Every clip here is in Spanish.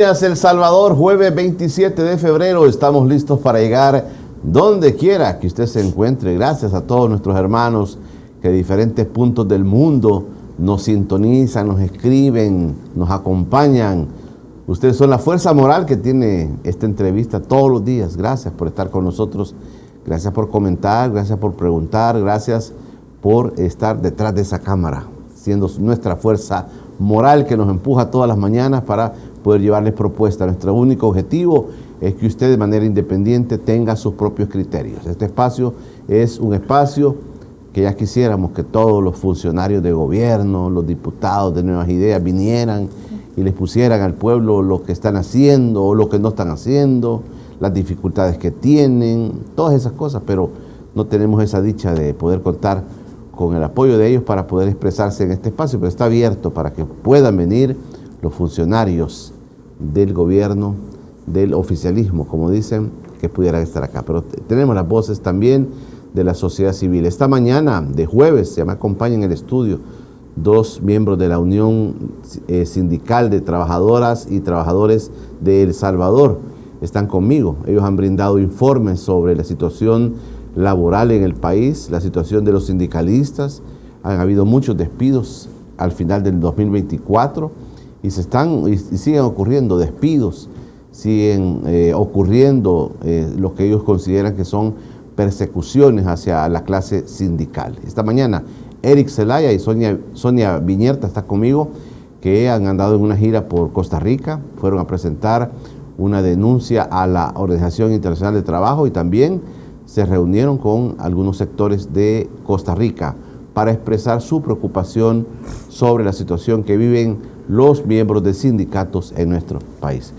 Días El Salvador, jueves 27 de febrero, estamos listos para llegar donde quiera que usted se encuentre. Gracias a todos nuestros hermanos que de diferentes puntos del mundo nos sintonizan, nos escriben, nos acompañan. Ustedes son la fuerza moral que tiene esta entrevista todos los días. Gracias por estar con nosotros, gracias por comentar, gracias por preguntar, gracias por estar detrás de esa cámara, siendo nuestra fuerza moral que nos empuja todas las mañanas para poder llevarles propuestas. Nuestro único objetivo es que usted de manera independiente tenga sus propios criterios. Este espacio es un espacio que ya quisiéramos que todos los funcionarios de gobierno, los diputados de Nuevas Ideas vinieran y les pusieran al pueblo lo que están haciendo o lo que no están haciendo, las dificultades que tienen, todas esas cosas, pero no tenemos esa dicha de poder contar con el apoyo de ellos para poder expresarse en este espacio, pero está abierto para que puedan venir los funcionarios del gobierno, del oficialismo, como dicen, que pudieran estar acá. Pero tenemos las voces también de la sociedad civil. Esta mañana de jueves se me acompañan en el estudio dos miembros de la Unión Sindical de Trabajadoras y Trabajadores de El Salvador. Están conmigo. Ellos han brindado informes sobre la situación laboral en el país, la situación de los sindicalistas. Han habido muchos despidos al final del 2024 y siguen ocurriendo despidos, siguen ocurriendo lo que ellos consideran que son persecuciones hacia la clase sindical. Esta mañana Eric Zelaya y Sonia Viñerta están conmigo, que han andado en una gira por Costa Rica, fueron a presentar una denuncia a la Organización Internacional de Trabajo y también se reunieron con algunos sectores de Costa Rica para expresar su preocupación sobre la situación que viven los miembros de sindicatos en nuestro país.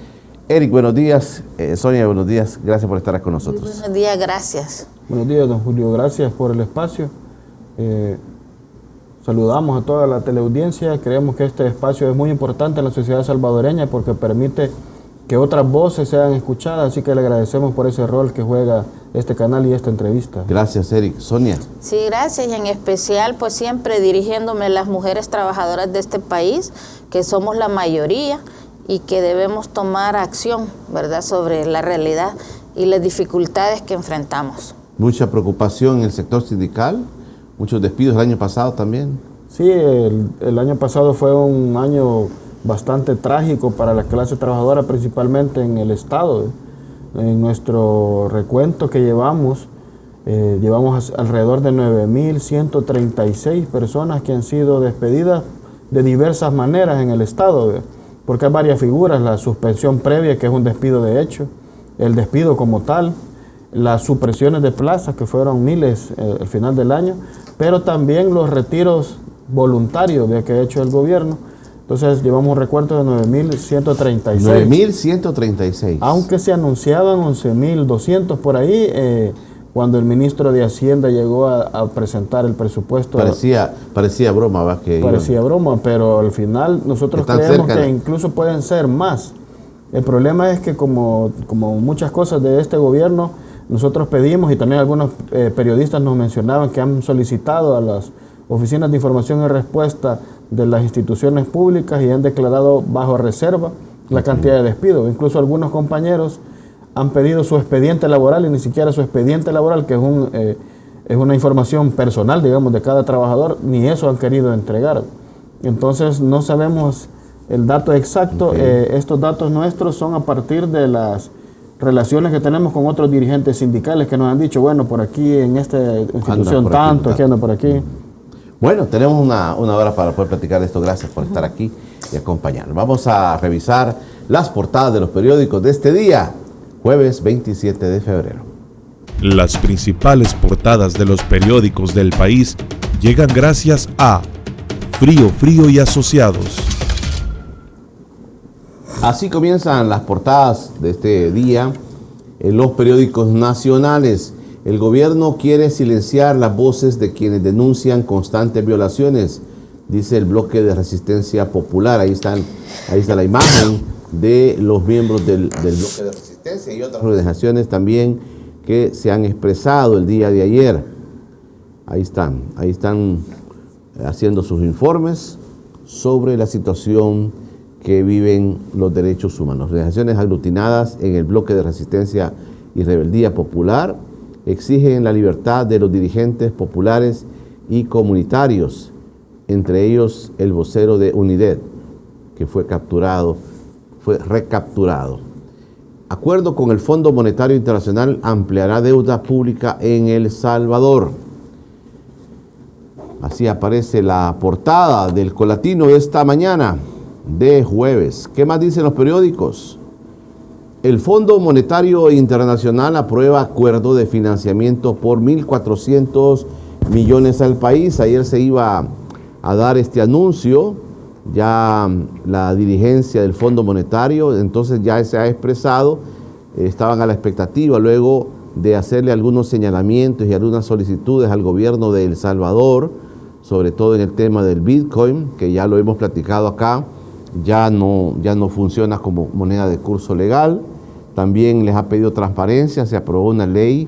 Eric, buenos días. Sonia, buenos días. Gracias por estar con nosotros. Muy buenos días, gracias. Buenos días, don Julio. Gracias por el espacio. Saludamos a toda la teleaudiencia. Creemos que este espacio es muy importante en la sociedad salvadoreña porque permite que otras voces sean escuchadas, así que le agradecemos por ese rol que juega este canal y esta entrevista. Gracias, Eric. Sonia. Sí, gracias, y en especial pues siempre dirigiéndome a las mujeres trabajadoras de este país, que somos la mayoría y que debemos tomar acción, ¿verdad?, sobre la realidad y las dificultades que enfrentamos. Mucha preocupación en el sector sindical, muchos despidos el año pasado también. Sí, el año pasado fue un año bastante trágico para la clase trabajadora, principalmente en el Estado. En nuestro recuento que llevamos alrededor de 9.136 personas que han sido despedidas de diversas maneras en el Estado, porque hay varias figuras: la suspensión previa, que es un despido de hecho, el despido como tal, las supresiones de plazas, que fueron miles al final del año, pero también los retiros voluntarios que ha hecho el gobierno. Entonces llevamos un recuento de 9.136. 9.136. Aunque se anunciaban 11.200 por ahí, cuando el ministro de Hacienda llegó a presentar el presupuesto. Parecía broma, ¿va? Parecía broma, pero al final nosotros creemos que incluso pueden ser más. El problema es que como muchas cosas de este gobierno, nosotros pedimos, y también algunos periodistas nos mencionaban que han solicitado a las oficinas de información y respuesta de las instituciones públicas y han declarado bajo reserva la cantidad de despidos. Incluso algunos compañeros han pedido su expediente laboral y ni siquiera su expediente laboral, que es una información personal, digamos, de cada trabajador, ni eso han querido entregar. Entonces no sabemos el dato exacto. Estos datos nuestros son a partir de las relaciones que tenemos con otros dirigentes sindicales que nos han dicho, bueno, por aquí en esta institución tanto, aquí anda por aquí. Bueno, tenemos una hora para poder platicar de esto. Gracias por estar aquí y acompañarnos. Vamos a revisar las portadas de los periódicos de este día, jueves 27 de febrero. Las principales portadas de los periódicos del país llegan gracias a Frío y Asociados. Así comienzan las portadas de este día en los periódicos nacionales. El gobierno quiere silenciar las voces de quienes denuncian constantes violaciones, dice el bloque de Resistencia Popular. Ahí está la imagen de los miembros del bloque de Resistencia y otras organizaciones también que se han expresado el día de ayer. Ahí están haciendo sus informes sobre la situación que viven los derechos humanos. Organizaciones aglutinadas en el bloque de resistencia y rebeldía popular exigen la libertad de los dirigentes populares y comunitarios, entre ellos el vocero de UNIDED, que fue recapturado. Acuerdo con el Fondo Monetario Internacional ampliará deuda pública en El Salvador. Así aparece la portada del Colatino de esta mañana de jueves. ¿Qué más dicen los periódicos? El Fondo Monetario Internacional aprueba acuerdo de financiamiento por 1.400 millones al país. Ayer se iba a dar este anuncio, ya la dirigencia del Fondo Monetario, entonces ya se ha expresado, estaban a la expectativa luego de hacerle algunos señalamientos y algunas solicitudes al gobierno de El Salvador, sobre todo en el tema del Bitcoin, que ya lo hemos platicado acá, ya no funciona como moneda de curso legal. También les ha pedido transparencia, se aprobó una ley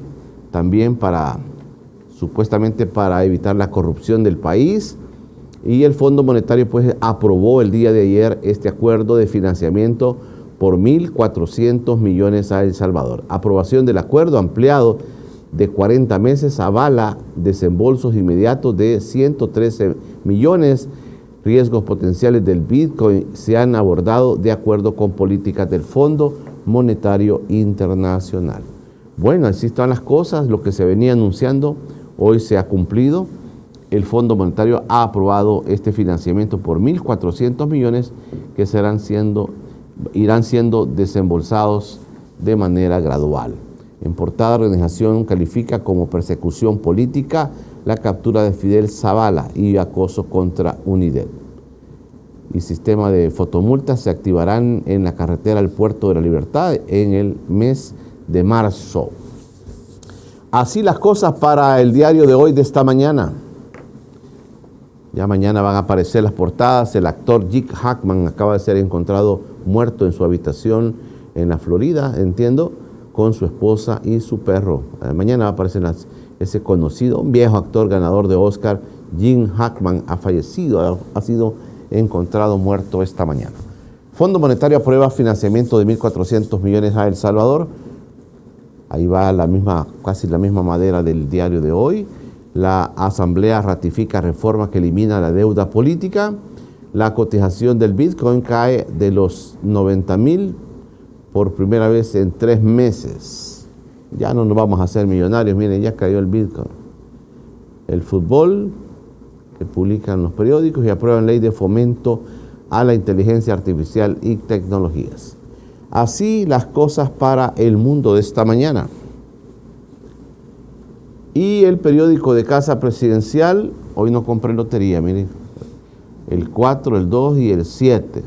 también supuestamente para evitar la corrupción del país, y el Fondo Monetario pues aprobó el día de ayer este acuerdo de financiamiento por 1.400 millones a El Salvador. Aprobación del acuerdo ampliado de 40 meses avala desembolsos inmediatos de 113 millones. Riesgos potenciales del Bitcoin se han abordado de acuerdo con políticas del Fondo Monetario Internacional. Bueno, así están las cosas, lo que se venía anunciando hoy se ha cumplido. El Fondo Monetario ha aprobado este financiamiento por 1.400 millones que irán siendo desembolsados de manera gradual. En portada, la organización califica como persecución política la captura de Fidel Zavala y acoso contra UNIDED. Y sistema de fotomultas se activarán en la carretera al Puerto de la Libertad en el mes de marzo. Así las cosas para el diario de hoy de esta mañana. Ya mañana van a aparecer las portadas. El actor Gene Hackman acaba de ser encontrado muerto en su habitación en la Florida, entiendo, con su esposa y su perro. Mañana va a aparecer ese conocido, un viejo actor ganador de Oscar, Gene Hackman, ha fallecido, ha sido encontrado muerto esta mañana. Fondo Monetario aprueba financiamiento de 1.400 millones a El Salvador. Ahí va casi la misma madera del diario de hoy. La Asamblea ratifica reforma que elimina la deuda política. La cotización del Bitcoin cae de los 90,000 por primera vez en 3 meses. Ya no nos vamos a hacer millonarios, miren, ya cayó el Bitcoin. El fútbol, que publican los periódicos, y aprueban ley de fomento a la inteligencia artificial y tecnologías. Así las cosas para el mundo de esta mañana. Y el periódico de Casa Presidencial, hoy no compré lotería, miren, el 4, el 2 y el 7.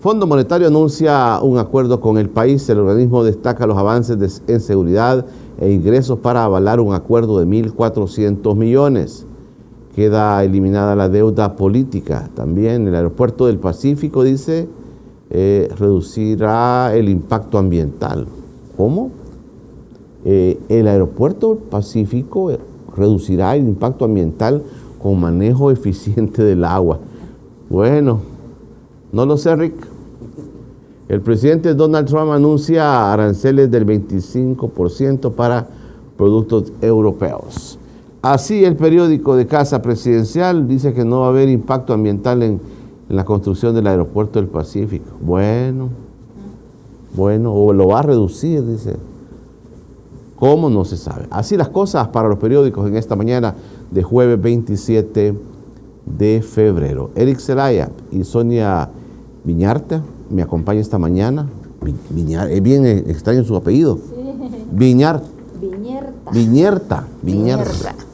Fondo Monetario anuncia un acuerdo con el país. El organismo destaca los avances en seguridad e ingresos para avalar un acuerdo de 1.400 millones. Queda eliminada la deuda política. También el aeropuerto del Pacífico, dice, reducirá el impacto ambiental. ¿Cómo? El aeropuerto Pacífico reducirá el impacto ambiental con manejo eficiente del agua. Bueno, no lo sé, Rick. El presidente Donald Trump anuncia aranceles del 25% para productos europeos. Así el periódico de Casa Presidencial dice que no va a haber impacto ambiental en la construcción del aeropuerto del Pacífico. Bueno, o lo va a reducir, dice. ¿Cómo? No se sabe. Así las cosas para los periódicos en esta mañana de jueves 27 de febrero. Eric Zelaya y Sonia Viñarta me acompañan esta mañana. Es bien extraño su apellido. Sí. Viñerta.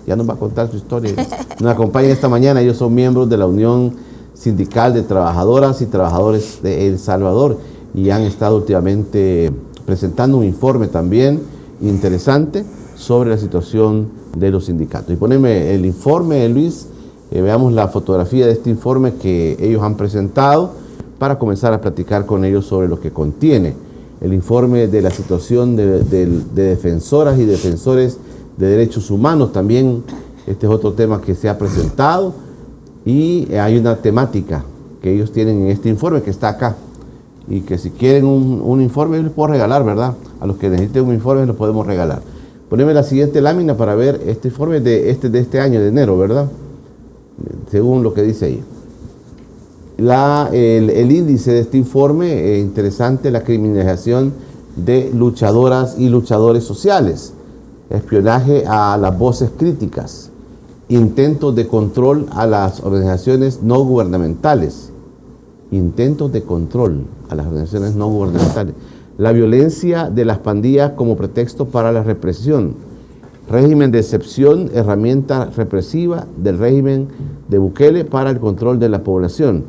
Ya nos va a contar su historia. Nos acompañan esta mañana. Ellos son miembros de la Unión Sindical de Trabajadoras y Trabajadores de El Salvador y han estado últimamente presentando un informe también interesante sobre la situación de los sindicatos. Y poneme el informe, Luis, veamos la fotografía de este informe que ellos han presentado para comenzar a platicar con ellos sobre lo que contiene el informe de la situación de defensoras y defensores de derechos humanos. También este es otro tema que se ha presentado y hay una temática que ellos tienen en este informe que está acá. Y que si quieren un informe, les puedo regalar, ¿verdad? A los que necesiten un informe, los podemos regalar. Poneme la siguiente lámina para ver este informe de este año, de enero, ¿verdad? Según lo que dice ahí. El índice de este informe, interesante, la criminalización de luchadoras y luchadores sociales, espionaje a las voces críticas, intentos de control a las organizaciones no gubernamentales, la violencia de las pandillas como pretexto para la represión, régimen de excepción, herramienta represiva del régimen de Bukele para el control de la población,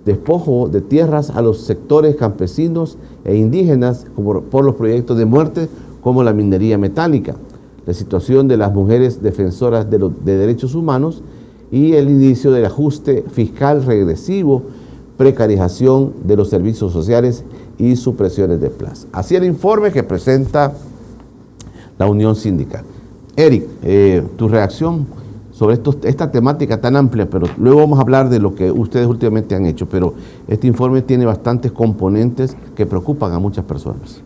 despojo de tierras a los sectores campesinos e indígenas por los proyectos de muerte como la minería metálica, la situación de las mujeres defensoras de derechos humanos y el inicio del ajuste fiscal regresivo, precarización de los servicios sociales y supresiones de plaza. Así el informe que presenta la Unión Sindical. Eric, tu reacción sobre esta temática tan amplia, pero luego vamos a hablar de lo que ustedes últimamente han hecho, pero este informe tiene bastantes componentes que preocupan a muchas personas.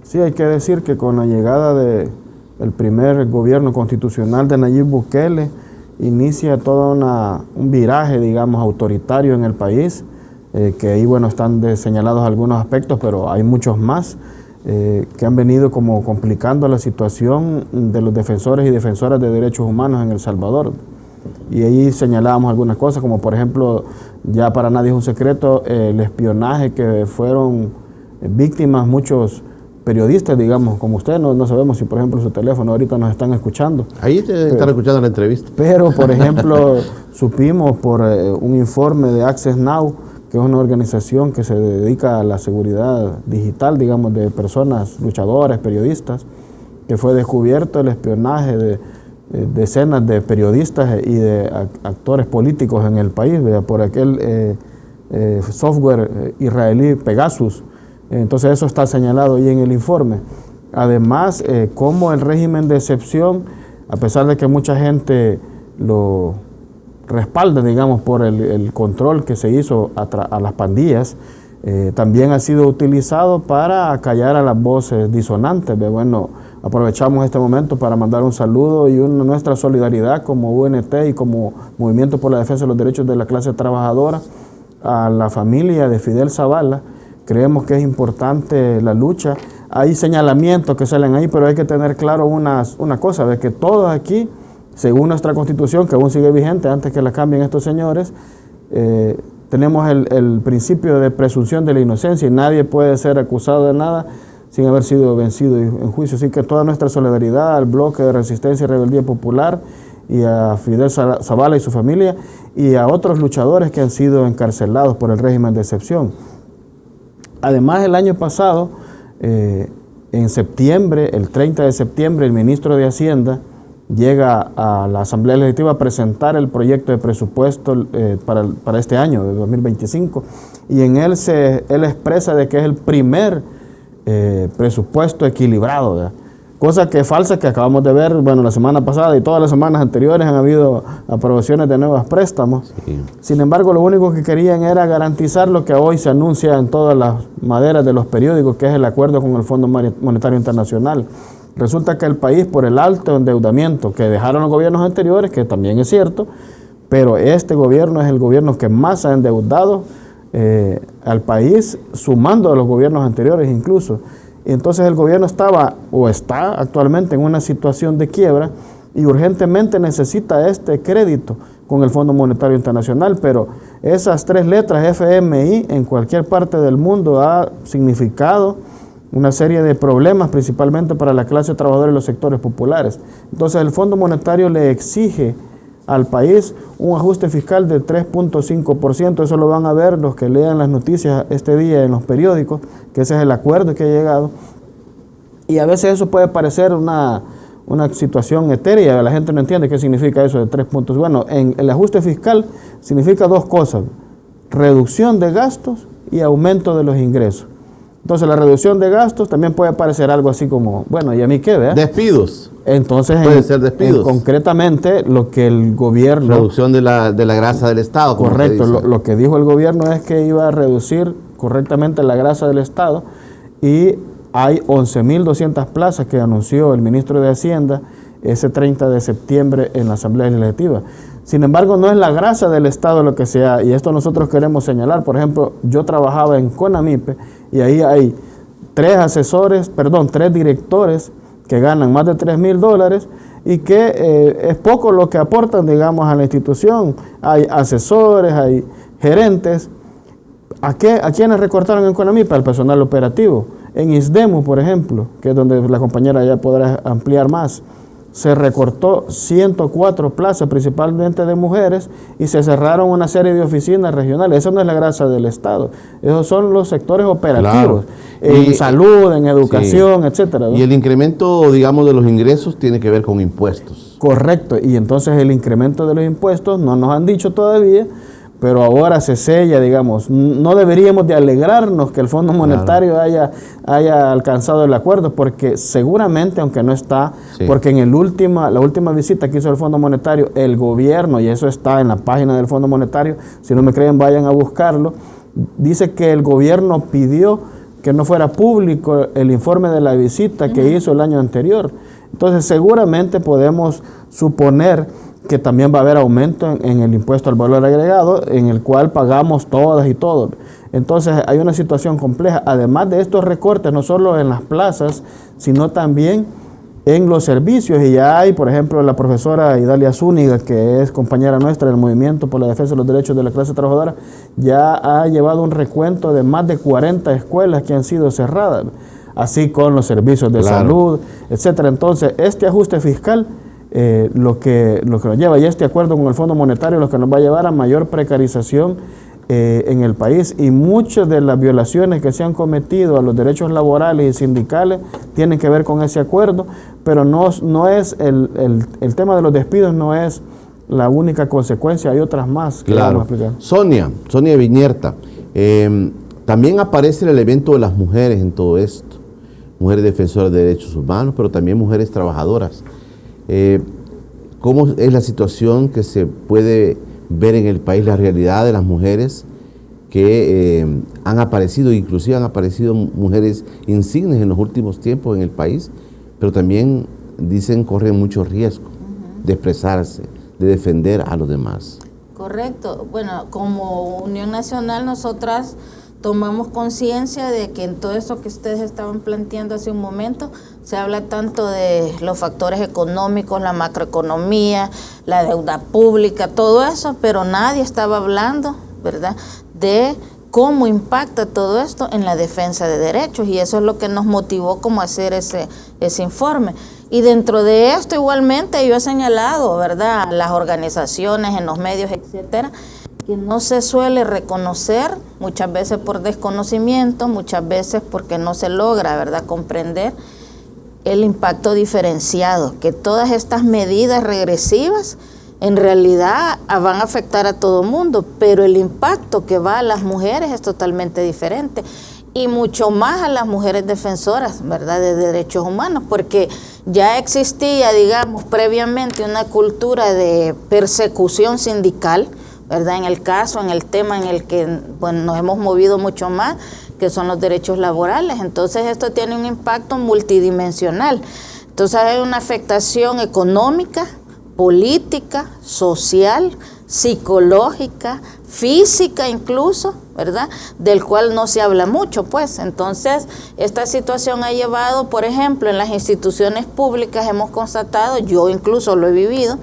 Sí, hay que decir que con la llegada del primer gobierno constitucional de Nayib Bukele, inicia todo un viraje, digamos, autoritario en el país, que ahí, bueno, están señalados algunos aspectos, pero hay muchos más que han venido como complicando la situación de los defensores y defensoras de derechos humanos en El Salvador. Y ahí señalábamos algunas cosas, como por ejemplo, ya para nadie es un secreto, el espionaje que fueron víctimas muchos periodistas, digamos, como usted, no sabemos si por ejemplo su teléfono ahorita nos están escuchando. Ahí te están escuchando la entrevista. Pero, por ejemplo, supimos por un informe de Access Now, que es una organización que se dedica a la seguridad digital, digamos, de personas, luchadores, periodistas, que fue descubierto el espionaje de decenas de periodistas y de actores políticos en el país, ¿verdad? Por aquel software israelí Pegasus. Entonces eso está señalado ahí en el informe. Además, cómo el régimen de excepción, a pesar de que mucha gente lo respalda, digamos, por el control que se hizo a las pandillas, también ha sido utilizado para acallar a las voces disonantes. Bueno, aprovechamos este momento para mandar un saludo y nuestra solidaridad como UNT y como Movimiento por la Defensa de los Derechos de la Clase Trabajadora a la familia de Fidel Zavala. Creemos que es importante la lucha. Hay señalamientos que salen ahí, pero hay que tener claro una cosa, de que todos aquí, según nuestra Constitución, que aún sigue vigente antes que la cambien estos señores, tenemos el principio de presunción de la inocencia y nadie puede ser acusado de nada sin haber sido vencido en juicio. Así que toda nuestra solidaridad al bloque de Resistencia y Rebeldía Popular y a Fidel Zavala y su familia y a otros luchadores que han sido encarcelados por el régimen de excepción. Además, el año pasado, en septiembre, el 30 de septiembre, el ministro de Hacienda llega a la Asamblea Legislativa a presentar el proyecto de presupuesto para este año, de 2025, y en él él expresa de que es el primer presupuesto equilibrado, ¿verdad? Cosa que es falsa, que acabamos de ver, bueno, la semana pasada y todas las semanas anteriores han habido aprobaciones de nuevos préstamos. Sí. Sin embargo, lo único que querían era garantizar lo que hoy se anuncia en todas las maderas de los periódicos, que es el acuerdo con el Fondo Monetario Internacional. Resulta que el país, por el alto endeudamiento que dejaron los gobiernos anteriores, que también es cierto, pero este gobierno es el gobierno que más ha endeudado al país, sumando a los gobiernos anteriores incluso. Entonces el gobierno estaba o está actualmente en una situación de quiebra y urgentemente necesita este crédito con el Fondo Monetario Internacional, pero esas tres letras FMI en cualquier parte del mundo ha significado una serie de problemas, principalmente para la clase trabajadora y los sectores populares. Entonces el Fondo Monetario le exige al país un ajuste fiscal de 3.5%, eso lo van a ver los que lean las noticias este día en los periódicos, que ese es el acuerdo que ha llegado. Y a veces eso puede parecer una situación etérea, la gente no entiende qué significa eso de 3 puntos. Bueno, en el ajuste fiscal significa dos cosas: reducción de gastos y aumento de los ingresos. Entonces la reducción de gastos también puede parecer algo así como, bueno, ¿y a mí qué? ¿Verdad? Despidos. Entonces, puede ser despidos. Concretamente, lo que el gobierno... Reducción de la grasa del Estado. Correcto, lo que dijo el gobierno es que iba a reducir correctamente la grasa del Estado, y hay 11.200 plazas que anunció el ministro de Hacienda ese 30 de septiembre en la Asamblea Legislativa. Sin embargo, no es la grasa del Estado lo que sea, y esto nosotros queremos señalar. Por ejemplo, yo trabajaba en CONAMIPE y ahí hay 3 directores que ganan más de $3,000 y que es poco lo que aportan, digamos, a la institución. Hay asesores, hay gerentes. ¿A quiénes recortaron en CONAMIPE? Al personal operativo. En ISDEMU, por ejemplo, que es donde la compañera ya podrá ampliar más, se recortó 104 plazas, principalmente de mujeres, y se cerraron una serie de oficinas regionales. Eso no es la grasa del Estado, esos son los sectores operativos, en salud, en educación, etcétera, ¿no? Y el incremento, digamos, de los ingresos tiene que ver con impuestos. Correcto, y entonces el incremento de los impuestos no nos han dicho todavía, pero ahora se sella, digamos. No deberíamos de alegrarnos que el Fondo Monetario haya alcanzado el acuerdo, porque seguramente, aunque no está, porque en la última visita que hizo el Fondo Monetario, el gobierno, y eso está en la página del Fondo Monetario, si no me creen vayan a buscarlo, dice que el gobierno pidió que no fuera público el informe de la visita que hizo el año anterior. Entonces seguramente podemos suponer que también va a haber aumento en el impuesto al valor agregado, en el cual pagamos todas y todos. Entonces hay una situación compleja, además de estos recortes, no solo en las plazas, sino también en los servicios. Y ya hay, por ejemplo, la profesora Idalia Zúñiga, que es compañera nuestra del Movimiento por la Defensa de los Derechos de la Clase Trabajadora, ya ha llevado un recuento de más de 40 escuelas que han sido cerradas, así con los servicios de salud, etcétera. Entonces, este ajuste fiscal lo que nos lleva, y este acuerdo con el Fondo Monetario, lo que nos va a llevar a mayor precarización en el país, y muchas de las violaciones que se han cometido a los derechos laborales y sindicales tienen que ver con ese acuerdo, pero no es el tema de los despidos no es la única consecuencia, hay otras más que vamos a explicar. Sonia Viñerta, también aparece el elemento de las mujeres en todo esto, mujeres defensoras de derechos humanos, pero también mujeres trabajadoras. ¿Cómo es la situación que se puede ver en el país, la realidad de las mujeres que han aparecido, inclusive han aparecido mujeres insignes en los últimos tiempos en el país, pero también dicen corren mucho riesgo de expresarse, de defender a los demás? Correcto. Bueno, como Unión Nacional nosotras tomamos conciencia de que en todo eso que ustedes estaban planteando hace un momento, se habla tanto de los factores económicos, la macroeconomía, la deuda pública, todo eso, pero nadie estaba hablando, ¿verdad?, de cómo impacta todo esto en la defensa de derechos, y eso es lo que nos motivó como a hacer ese informe. Y dentro de esto igualmente yo he señalado, ¿verdad?, las organizaciones en los medios, etcétera, que no se suele reconocer, muchas veces por desconocimiento, muchas veces porque no se logra, ¿verdad?, comprender el impacto diferenciado, que todas estas medidas regresivas en realidad van a afectar a todo mundo, pero el impacto que va a las mujeres es totalmente diferente, y mucho más a las mujeres defensoras, ¿verdad?, de derechos humanos, porque ya existía, digamos, previamente una cultura de persecución sindical, ¿verdad?, en el tema en el que nos hemos movido mucho más, que son los derechos laborales. Entonces esto tiene un impacto multidimensional. Entonces hay una afectación económica, política, social, psicológica, física incluso, ¿verdad?, del cual no se habla mucho, pues. Entonces esta situación ha llevado, por ejemplo, en las instituciones públicas hemos constatado, yo incluso lo he vivido,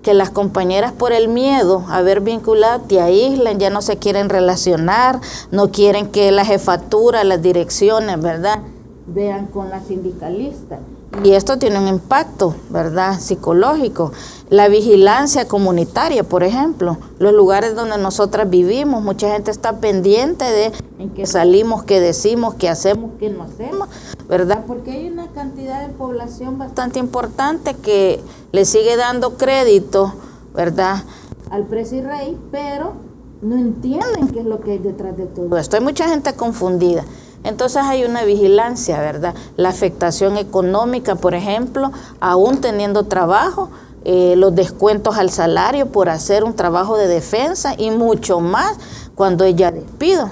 que las compañeras por el miedo a haber vinculado te aíslan, ya no se quieren relacionar, no quieren que la jefatura, las direcciones, ¿verdad?, vean con la sindicalista. Y esto tiene un impacto, ¿verdad?, psicológico. La vigilancia comunitaria, por ejemplo, los lugares donde nosotras vivimos, mucha gente está pendiente de en qué salimos, qué decimos, qué hacemos, qué no hacemos, ¿verdad? Porque hay una cantidad de población bastante importante que le sigue dando crédito, ¿verdad?, al Presi-Rey, pero no entienden qué es lo que hay detrás de todo esto. Hay mucha gente confundida. Entonces hay una vigilancia, ¿verdad? La afectación económica, por ejemplo, aún teniendo trabajo, los descuentos al salario por hacer un trabajo de defensa y mucho más cuando ella despido.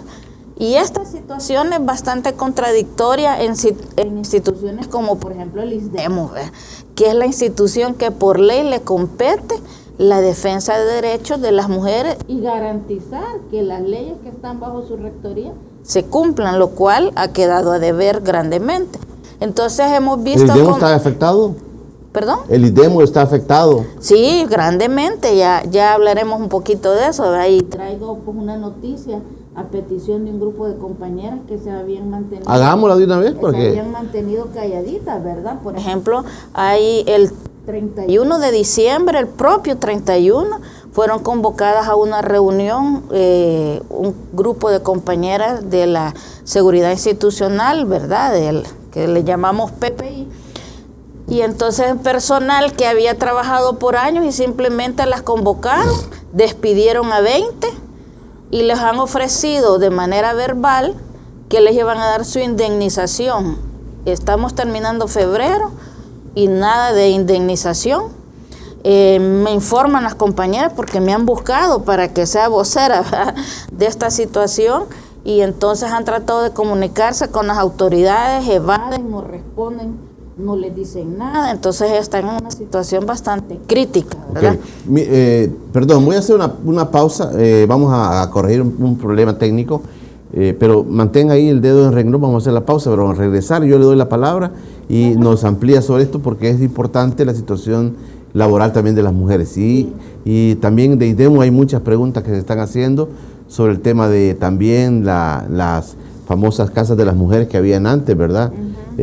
Y esta situación es bastante contradictoria en instituciones como por ejemplo el ISDEMO, ¿verdad? Que es la institución que por ley le compete la defensa de derechos de las mujeres y garantizar que las leyes que están bajo su rectoría se cumplan, lo cual ha quedado a deber grandemente. Entonces hemos visto... ¿El ISDEMO está afectado? ¿Perdón? ¿El ISDEMO está afectado? Sí, grandemente, ya hablaremos un poquito de eso, ¿verdad? Y traigo pues una noticia a petición de un grupo de compañeras que se habían mantenido... Hagámosla de una vez, porque... Se habían mantenido calladitas, ¿verdad? Por ejemplo, hay el 31 de diciembre, el propio 31, fueron convocadas a una reunión un grupo de compañeras de la seguridad institucional, ¿verdad? Que le llamamos PPI. Y entonces personal que había trabajado por años y simplemente las convocaron, despidieron a 20 y les han ofrecido de manera verbal que les iban a dar su indemnización. Estamos terminando febrero y nada de indemnización. Me informan las compañeras porque me han buscado para que sea vocera, ¿verdad?, de esta situación, y entonces han tratado de comunicarse con las autoridades, evaden, no responden, no les dicen nada, entonces están en una situación bastante crítica, ¿verdad? Okay. Perdón, voy a hacer una pausa, vamos a corregir un problema técnico, pero mantenga ahí el dedo en renglón, vamos a hacer la pausa, pero vamos a regresar, yo le doy la palabra y nos amplía sobre esto porque es importante la situación laboral también de las mujeres. Y también de ISDEMO hay muchas preguntas que se están haciendo sobre el tema de también las famosas casas de las mujeres que habían antes, ¿verdad?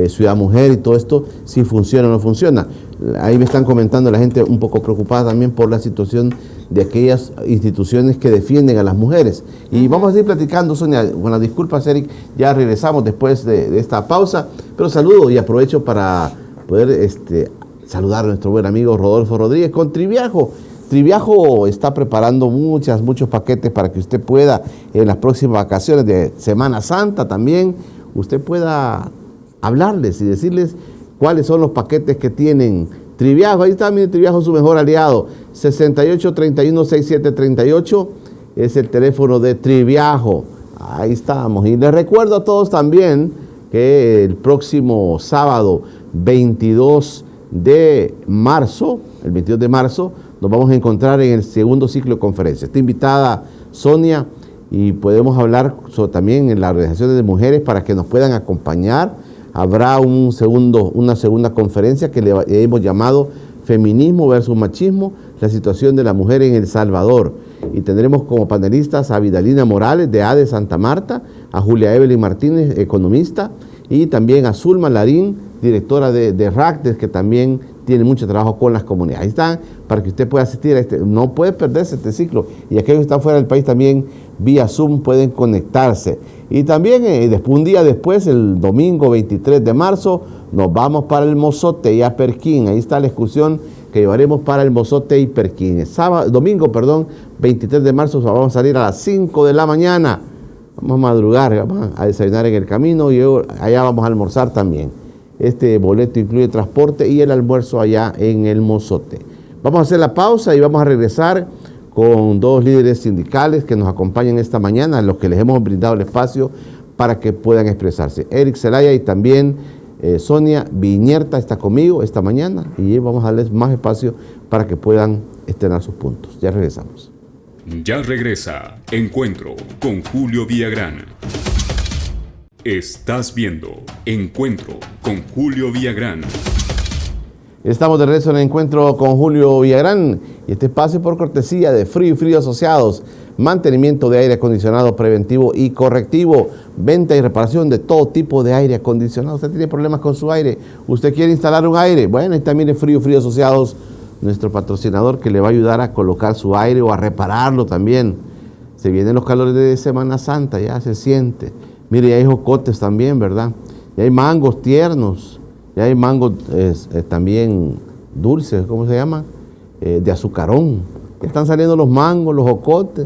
Ciudad Mujer y todo esto, si funciona o no funciona. Ahí me están comentando la gente un poco preocupada también por la situación de aquellas instituciones que defienden a las mujeres. Y vamos a seguir platicando, Sonia, con las disculpas, Eric, ya regresamos después de esta pausa, pero saludo y aprovecho para poder saludar a nuestro buen amigo Rodolfo Rodríguez con Triviajo. Triviajo está preparando muchos paquetes para que usted pueda, en las próximas vacaciones de Semana Santa también, usted pueda hablarles y decirles cuáles son los paquetes que tienen Triviajo. Ahí está, mire, Triviajo, su mejor aliado, 68316738 es el teléfono de Triviajo. Ahí estamos. Y les recuerdo a todos también que el próximo sábado 22 de marzo, nos vamos a encontrar en el segundo ciclo de conferencias. Está invitada Sonia y podemos hablar también en la organización de mujeres para que nos puedan acompañar. Habrá una segunda conferencia que le hemos llamado Feminismo versus Machismo, la situación de la mujer en El Salvador. Y tendremos como panelistas a Vidalina Morales de ADE Santa Marta, a Julia Evelyn Martínez, economista, y también a Zulma Larín, directora de RACTES, que también tiene mucho trabajo con las comunidades. Ahí están, para que usted pueda asistir a no puede perderse este ciclo. Y aquellos que están fuera del país también, vía Zoom, pueden conectarse. Y también, un día después, el domingo 23 de marzo, nos vamos para el Mozote y a Perquín. Ahí está la excursión que llevaremos para el Mozote y Perquín. Domingo, 23 de marzo, vamos a salir a las 5 de la mañana. Vamos a madrugar, vamos a desayunar en el camino y allá vamos a almorzar también. Este boleto incluye transporte y el almuerzo allá en el Mozote. Vamos a hacer la pausa y vamos a regresar con dos líderes sindicales que nos acompañan esta mañana, a los que les hemos brindado el espacio para que puedan expresarse. Eric Zelaya y también Sonia Viñerta está conmigo esta mañana y vamos a darles más espacio para que puedan externar sus puntos. Ya regresamos. Ya regresa Encuentro con Julio Villagrán. Estás viendo Encuentro con Julio Villagrán. Estamos de regreso en Encuentro con Julio Villagrán y este espacio por cortesía de Frío y Frío Asociados, mantenimiento de aire acondicionado preventivo y correctivo, venta y reparación de todo tipo de aire acondicionado. Usted tiene problemas con su aire, usted quiere instalar un aire, bueno, ahí también es Frío y Frío Asociados, nuestro patrocinador que le va a ayudar a colocar su aire o a repararlo también. Se vienen los calores de Semana Santa, ya se siente. Mire, ya hay jocotes también, ¿verdad? Ya hay mangos tiernos, ya hay mangos también dulces, ¿cómo se llama? De azucarón. Ya están saliendo los mangos, los jocotes.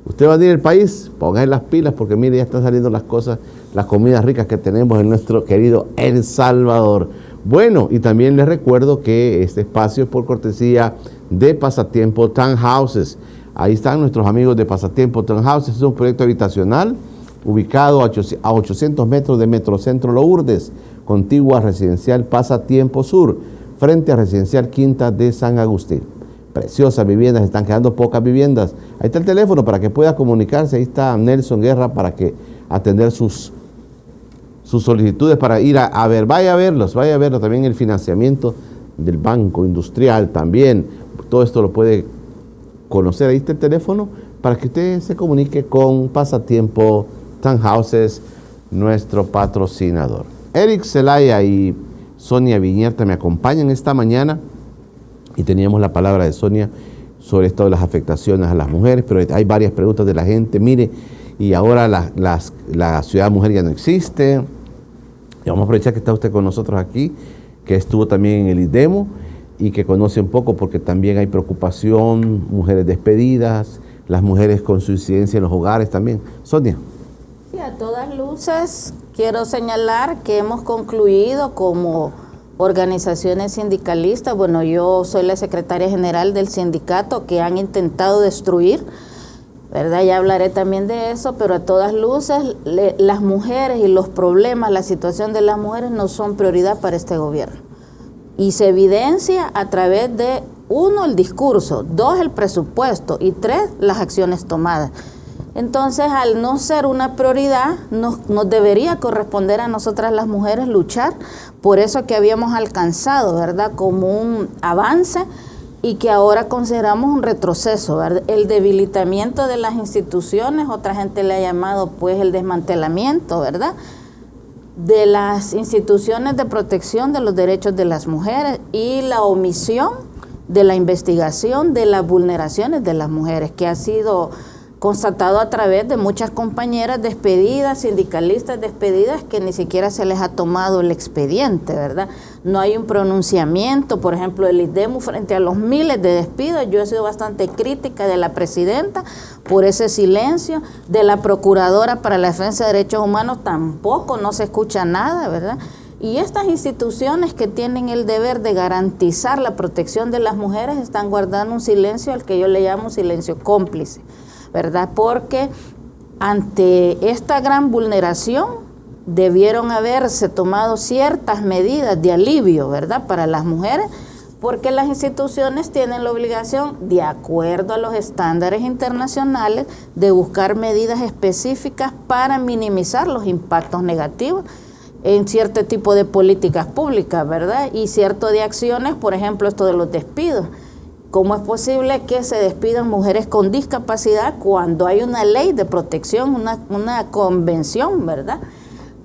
Usted va a ir al país, póngase las pilas, porque mire, ya están saliendo las cosas, las comidas ricas que tenemos en nuestro querido El Salvador. Bueno, y también les recuerdo que este espacio es por cortesía de Pasatiempo Townhouses. Ahí están nuestros amigos de Pasatiempo Townhouses. Es un proyecto habitacional ubicado a 800 metros de Metrocentro Lourdes, contigua a Residencial Pasatiempo Sur, frente a Residencial Quinta de San Agustín. Preciosas viviendas, están quedando pocas viviendas. Ahí está el teléfono para que pueda comunicarse. Ahí está Nelson Guerra para que atender sus solicitudes para ir a ver. Vaya a verlos también el financiamiento del Banco Industrial también. Todo esto lo puede conocer. Ahí está el teléfono para que usted se comunique con Pasatiempo Townhouses, nuestro patrocinador. Eric Zelaya y Sonia Viñerta me acompañan esta mañana y teníamos la palabra de Sonia sobre esto de las afectaciones a las mujeres, pero hay varias preguntas de la gente. Mire, y ahora la ciudad mujer ya no existe. Y vamos a aprovechar que está usted con nosotros aquí, que estuvo también en el IDEMO y que conoce un poco, porque también hay preocupación, mujeres despedidas, las mujeres con su incidencia en los hogares también. Sonia. Y a todas luces quiero señalar que hemos concluido como organizaciones sindicalistas. Bueno, yo soy la secretaria general del sindicato que han intentado destruir, ¿verdad? Ya hablaré también de eso, pero a todas luces las mujeres y los problemas, la situación de las mujeres no son prioridad para este gobierno. Y se evidencia a través de, 1, el discurso, 2, el presupuesto y 3, las acciones tomadas. Entonces, al no ser una prioridad, nos debería corresponder a nosotras las mujeres luchar por eso que habíamos alcanzado, ¿verdad? Como un avance y que ahora consideramos un retroceso, ¿verdad? El debilitamiento de las instituciones, otra gente le ha llamado pues el desmantelamiento, ¿verdad? De las instituciones de protección de los derechos de las mujeres y la omisión de la investigación de las vulneraciones de las mujeres, que ha sido constatado a través de muchas compañeras despedidas, sindicalistas despedidas, que ni siquiera se les ha tomado el expediente, ¿verdad? No hay un pronunciamiento, por ejemplo, del IDEMU frente a los miles de despidos. Yo he sido bastante crítica de la presidenta por ese silencio, de la Procuradora para la Defensa de Derechos Humanos tampoco, no se escucha nada, ¿verdad? Y estas instituciones que tienen el deber de garantizar la protección de las mujeres están guardando un silencio al que yo le llamo silencio cómplice, ¿verdad? Porque ante esta gran vulneración debieron haberse tomado ciertas medidas de alivio, ¿verdad?, para las mujeres, porque las instituciones tienen la obligación, de acuerdo a los estándares internacionales, de buscar medidas específicas para minimizar los impactos negativos en cierto tipo de políticas públicas, ¿verdad? Y cierto de acciones, por ejemplo, esto de los despidos. ¿Cómo es posible que se despidan mujeres con discapacidad cuando hay una ley de protección, una convención, ¿verdad?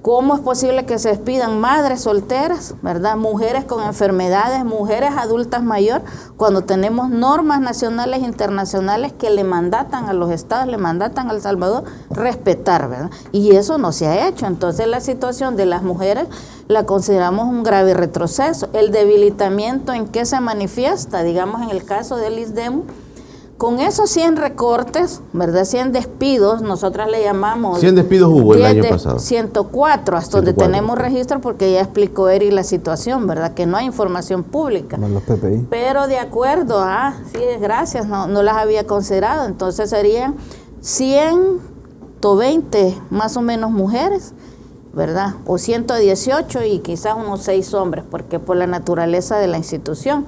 ¿Cómo es posible que se despidan madres solteras, ¿verdad? Mujeres con enfermedades, mujeres adultas mayores, cuando tenemos normas nacionales e internacionales que le mandatan a los estados, le mandatan a El Salvador respetar, ¿verdad? Y eso no se ha hecho. Entonces la situación de las mujeres la consideramos un grave retroceso. El debilitamiento, ¿en qué se manifiesta? Digamos, en el caso del ISDEMU, con esos 100 recortes, ¿verdad? 100 despidos, nosotras le llamamos... 100 despidos hubo el año pasado. 104, hasta 104. Donde tenemos registro, porque ya explicó Eri la situación, ¿verdad? Que no hay información pública. Los PPI. Pero de acuerdo, sí, gracias, no las había considerado. Entonces serían 120 más o menos mujeres, ¿verdad? O 118 y quizás unos 6 hombres, porque por la naturaleza de la institución.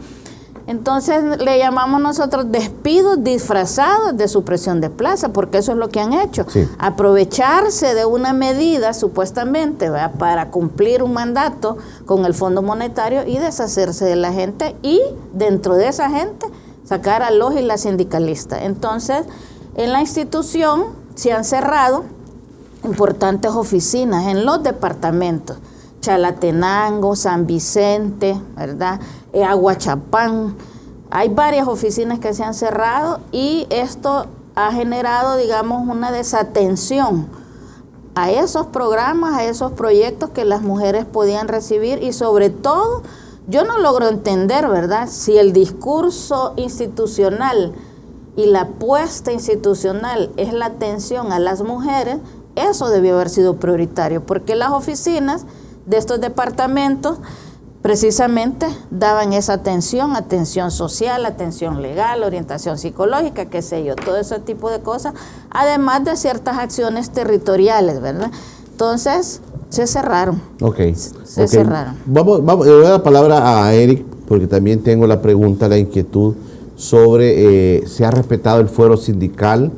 Entonces le llamamos nosotros despidos disfrazados de supresión de plaza, porque eso es lo que han hecho. Sí. Aprovecharse de una medida supuestamente, ¿verdad?, para cumplir un mandato con el Fondo Monetario y deshacerse de la gente, y dentro de esa gente sacar a los y las sindicalistas. Entonces, en la institución se han cerrado importantes oficinas en los departamentos. Chalatenango, San Vicente, ¿verdad?, Aguachapán. Hay varias oficinas que se han cerrado y esto ha generado, digamos, una desatención a esos programas, a esos proyectos que las mujeres podían recibir, y sobre todo, yo no logro entender, ¿verdad?, si el discurso institucional y la apuesta institucional es la atención a las mujeres, eso debió haber sido prioritario, porque las oficinas de estos departamentos precisamente daban esa atención social, atención legal, orientación psicológica, qué sé yo, todo ese tipo de cosas, además de ciertas acciones territoriales, ¿verdad? Entonces, se cerraron. Se cerraron. Vamos, le doy la palabra a Eric, porque también tengo la pregunta, la inquietud sobre, ¿se ha respetado el fuero sindical?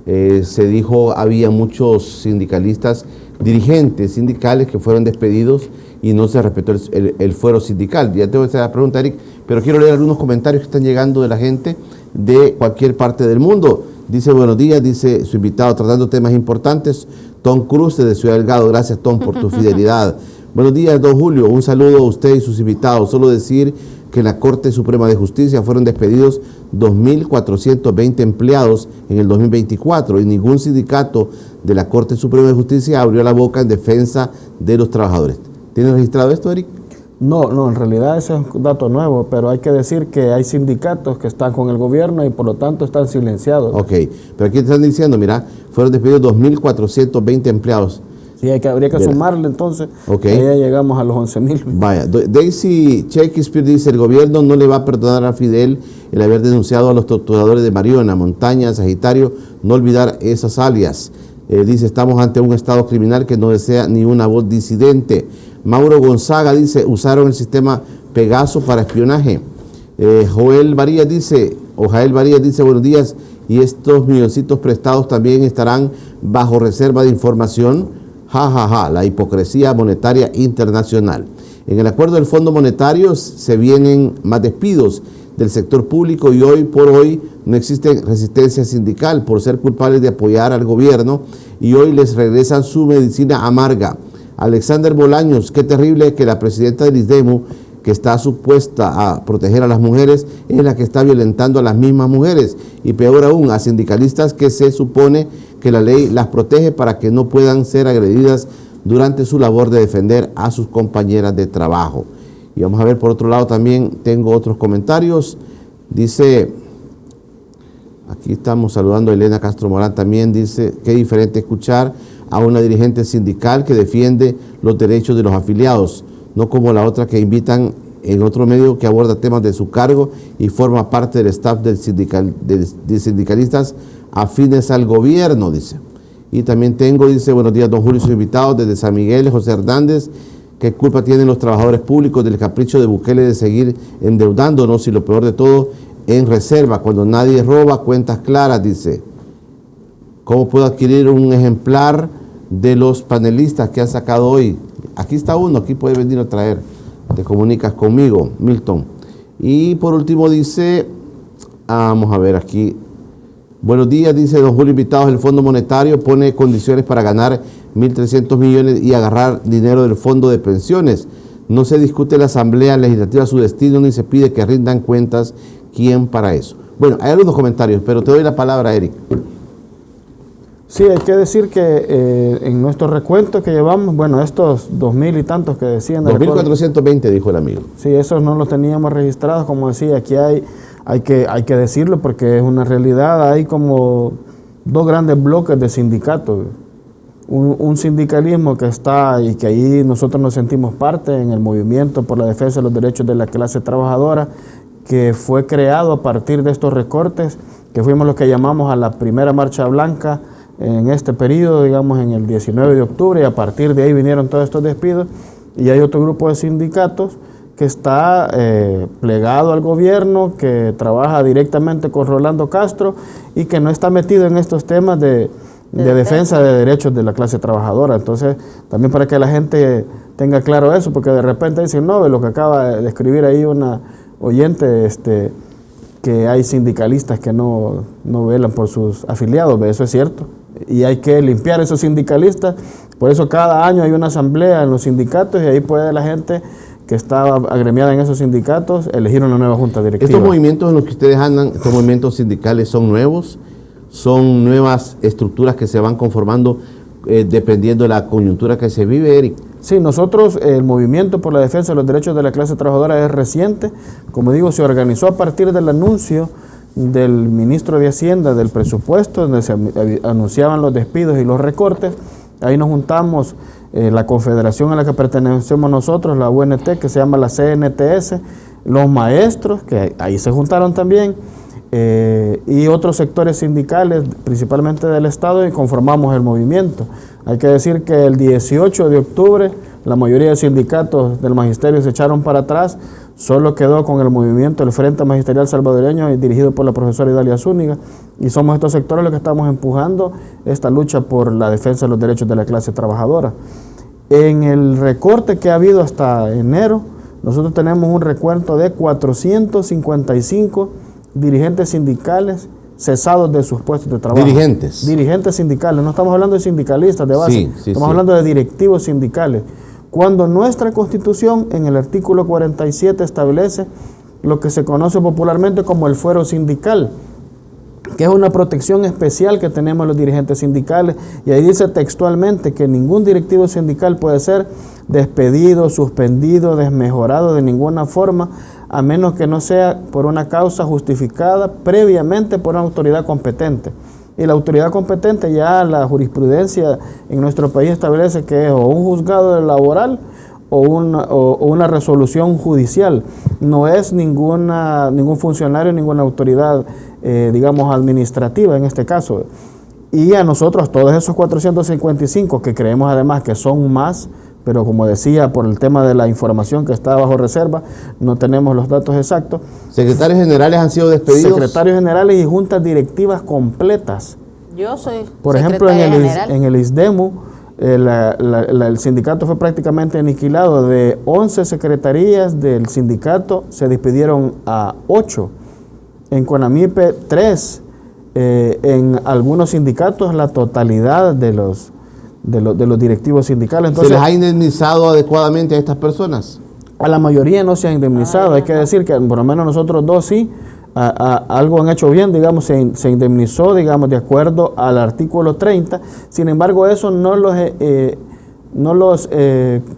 Se dijo, había muchos sindicalistas, dirigentes sindicales que fueron despedidos y no se respetó el fuero sindical. Ya tengo esa pregunta, Eric, pero quiero leer algunos comentarios que están llegando de la gente de cualquier parte del mundo. Dice, buenos días, dice su invitado, tratando temas importantes, Tom Cruz de Ciudad Delgado. Gracias, Tom, por tu fidelidad. Buenos días, don Julio, un saludo a usted y sus invitados. Solo decir que en la Corte Suprema de Justicia fueron despedidos 2.420 empleados en el 2024 y ningún sindicato de la Corte Suprema de Justicia abrió la boca en defensa de los trabajadores. ¿Tienes registrado esto, Eric? No, en realidad ese es un dato nuevo, pero hay que decir que hay sindicatos que están con el gobierno y por lo tanto están silenciados. Ok, pero aquí están diciendo, mira, fueron despedidos 2.420 empleados. Sí, habría que sumarle entonces, okay. Ahí ya llegamos a los 11.000. Vaya, Daisy Shakespeare dice, el gobierno no le va a perdonar a Fidel el haber denunciado a los torturadores de Mariona, Montaña, Sagitario, no olvidar esas alias. Dice, estamos ante un estado criminal que no desea ni una voz disidente. Mauro Gonzaga dice, usaron el sistema Pegaso para espionaje. Jael Varías dice, buenos días, y estos milloncitos prestados también estarán bajo reserva de información. La hipocresía monetaria internacional. En el acuerdo del Fondo Monetario se vienen más despidos del sector público y hoy por hoy no existe resistencia sindical por ser culpables de apoyar al gobierno y hoy les regresan su medicina amarga. Alexander Bolaños, qué terrible que la presidenta del ISDEMU, que está supuesta a proteger a las mujeres, es la que está violentando a las mismas mujeres y peor aún a sindicalistas que se supone que la ley las protege para que no puedan ser agredidas durante su labor de defender a sus compañeras de trabajo. Y vamos a ver, por otro lado también tengo otros comentarios. Dice, aquí estamos saludando a Elena Castro Morán también, dice, qué diferente escuchar a una dirigente sindical que defiende los derechos de los afiliados, no como la otra que invitan en otro medio que aborda temas de su cargo y forma parte del staff de sindicalistas afines al gobierno, dice. Y también tengo, dice, buenos días, don Julio, sus invitados desde San Miguel, José Hernández, ¿qué culpa tienen los trabajadores públicos del capricho de Bukele de seguir endeudándonos y lo peor de todo, en reserva, cuando nadie roba, cuentas claras, dice? ¿Cómo puedo adquirir un ejemplar de los panelistas que han sacado hoy? Aquí está uno, aquí puedes venir a traer, te comunicas conmigo, Milton. Y por último dice, vamos a ver aquí, buenos días, dice don Julio, invitados, el Fondo Monetario pone condiciones para ganar 1.300 millones y agarrar dinero del fondo de pensiones. No se discute en la Asamblea Legislativa su destino ni se pide que rindan cuentas. ¿Quién para eso? Bueno, hay algunos comentarios, pero te doy la palabra, Eric. Sí, hay que decir que en nuestro recuento que llevamos, bueno, estos 2.000 y tantos que decían... 2.420, dijo el amigo. Sí, esos no los teníamos registrados, como decía, aquí hay que decirlo porque es una realidad, hay como dos grandes bloques de sindicatos. Un sindicalismo que está y que ahí nosotros nos sentimos parte en el movimiento por la defensa de los derechos de la clase trabajadora, que fue creado a partir de estos recortes, que fuimos los que llamamos a la primera marcha blanca en este periodo, digamos en el 19 de octubre, y a partir de ahí vinieron todos estos despidos, y hay otro grupo de sindicatos que está plegado al gobierno, que trabaja directamente con Rolando Castro y que no está metido en estos temas de defensa de derechos de la clase trabajadora. Entonces, también para que la gente tenga claro eso, porque de repente dicen, no, lo que acaba de escribir ahí una oyente, que hay sindicalistas que no velan por sus afiliados, eso es cierto, y hay que limpiar esos sindicalistas. Por eso cada año hay una asamblea en los sindicatos y ahí puede la gente que estaba agremiada en esos sindicatos elegir una nueva junta directiva. Estos movimientos en los que ustedes andan, estos movimientos sindicales son nuevos, son nuevas estructuras que se van conformando dependiendo de la coyuntura que se vive, Eric. Sí, nosotros, el movimiento por la defensa de los derechos de la clase trabajadora es reciente. Como digo, se organizó a partir del anuncio del ministro de Hacienda del presupuesto, donde se anunciaban los despidos y los recortes. Ahí nos juntamos la confederación a la que pertenecemos nosotros, la UNT, que se llama la CNTS, los maestros, que ahí se juntaron también, y otros sectores sindicales, principalmente del Estado, y conformamos el movimiento. Hay que decir que el 18 de octubre la mayoría de sindicatos del magisterio se echaron para atrás, solo quedó con el movimiento el Frente Magisterial Salvadoreño, dirigido por la profesora Idalia Zúñiga, y somos estos sectores los que estamos empujando esta lucha por la defensa de los derechos de la clase trabajadora. En el recorte que ha habido hasta enero, nosotros tenemos un recuento de 455 dirigentes sindicales cesados de sus puestos de trabajo. Dirigentes sindicales, no estamos hablando de sindicalistas de base, estamos hablando de directivos sindicales. Cuando nuestra Constitución, en el artículo 47, establece lo que se conoce popularmente como el fuero sindical, que es una protección especial que tenemos los dirigentes sindicales, y ahí dice textualmente que ningún directivo sindical puede ser despedido, suspendido, desmejorado de ninguna forma, a menos que no sea por una causa justificada previamente por una autoridad competente. Y la autoridad competente, ya la jurisprudencia en nuestro país establece que es o un juzgado laboral o una resolución judicial. No es ningún funcionario, ninguna autoridad, digamos, administrativa en este caso. Y a nosotros, todos esos 455, que creemos además que son más, pero como decía, por el tema de la información que está bajo reserva, no tenemos los datos exactos. ¿Secretarios generales han sido despedidos? Secretarios generales y juntas directivas completas. Yo soy por ejemplo, en el ISDEMU, el sindicato fue prácticamente aniquilado. De 11 secretarías del sindicato se despidieron a 8. En CONAMIPE, 3. En algunos sindicatos, la totalidad de los directivos sindicales. Entonces, ¿se les ha indemnizado adecuadamente a estas personas? A la mayoría no se ha indemnizado. Hay que decir que por lo menos nosotros dos sí, algo han hecho bien, digamos, se indemnizó, digamos, de acuerdo al artículo 30. Sin embargo, eso no los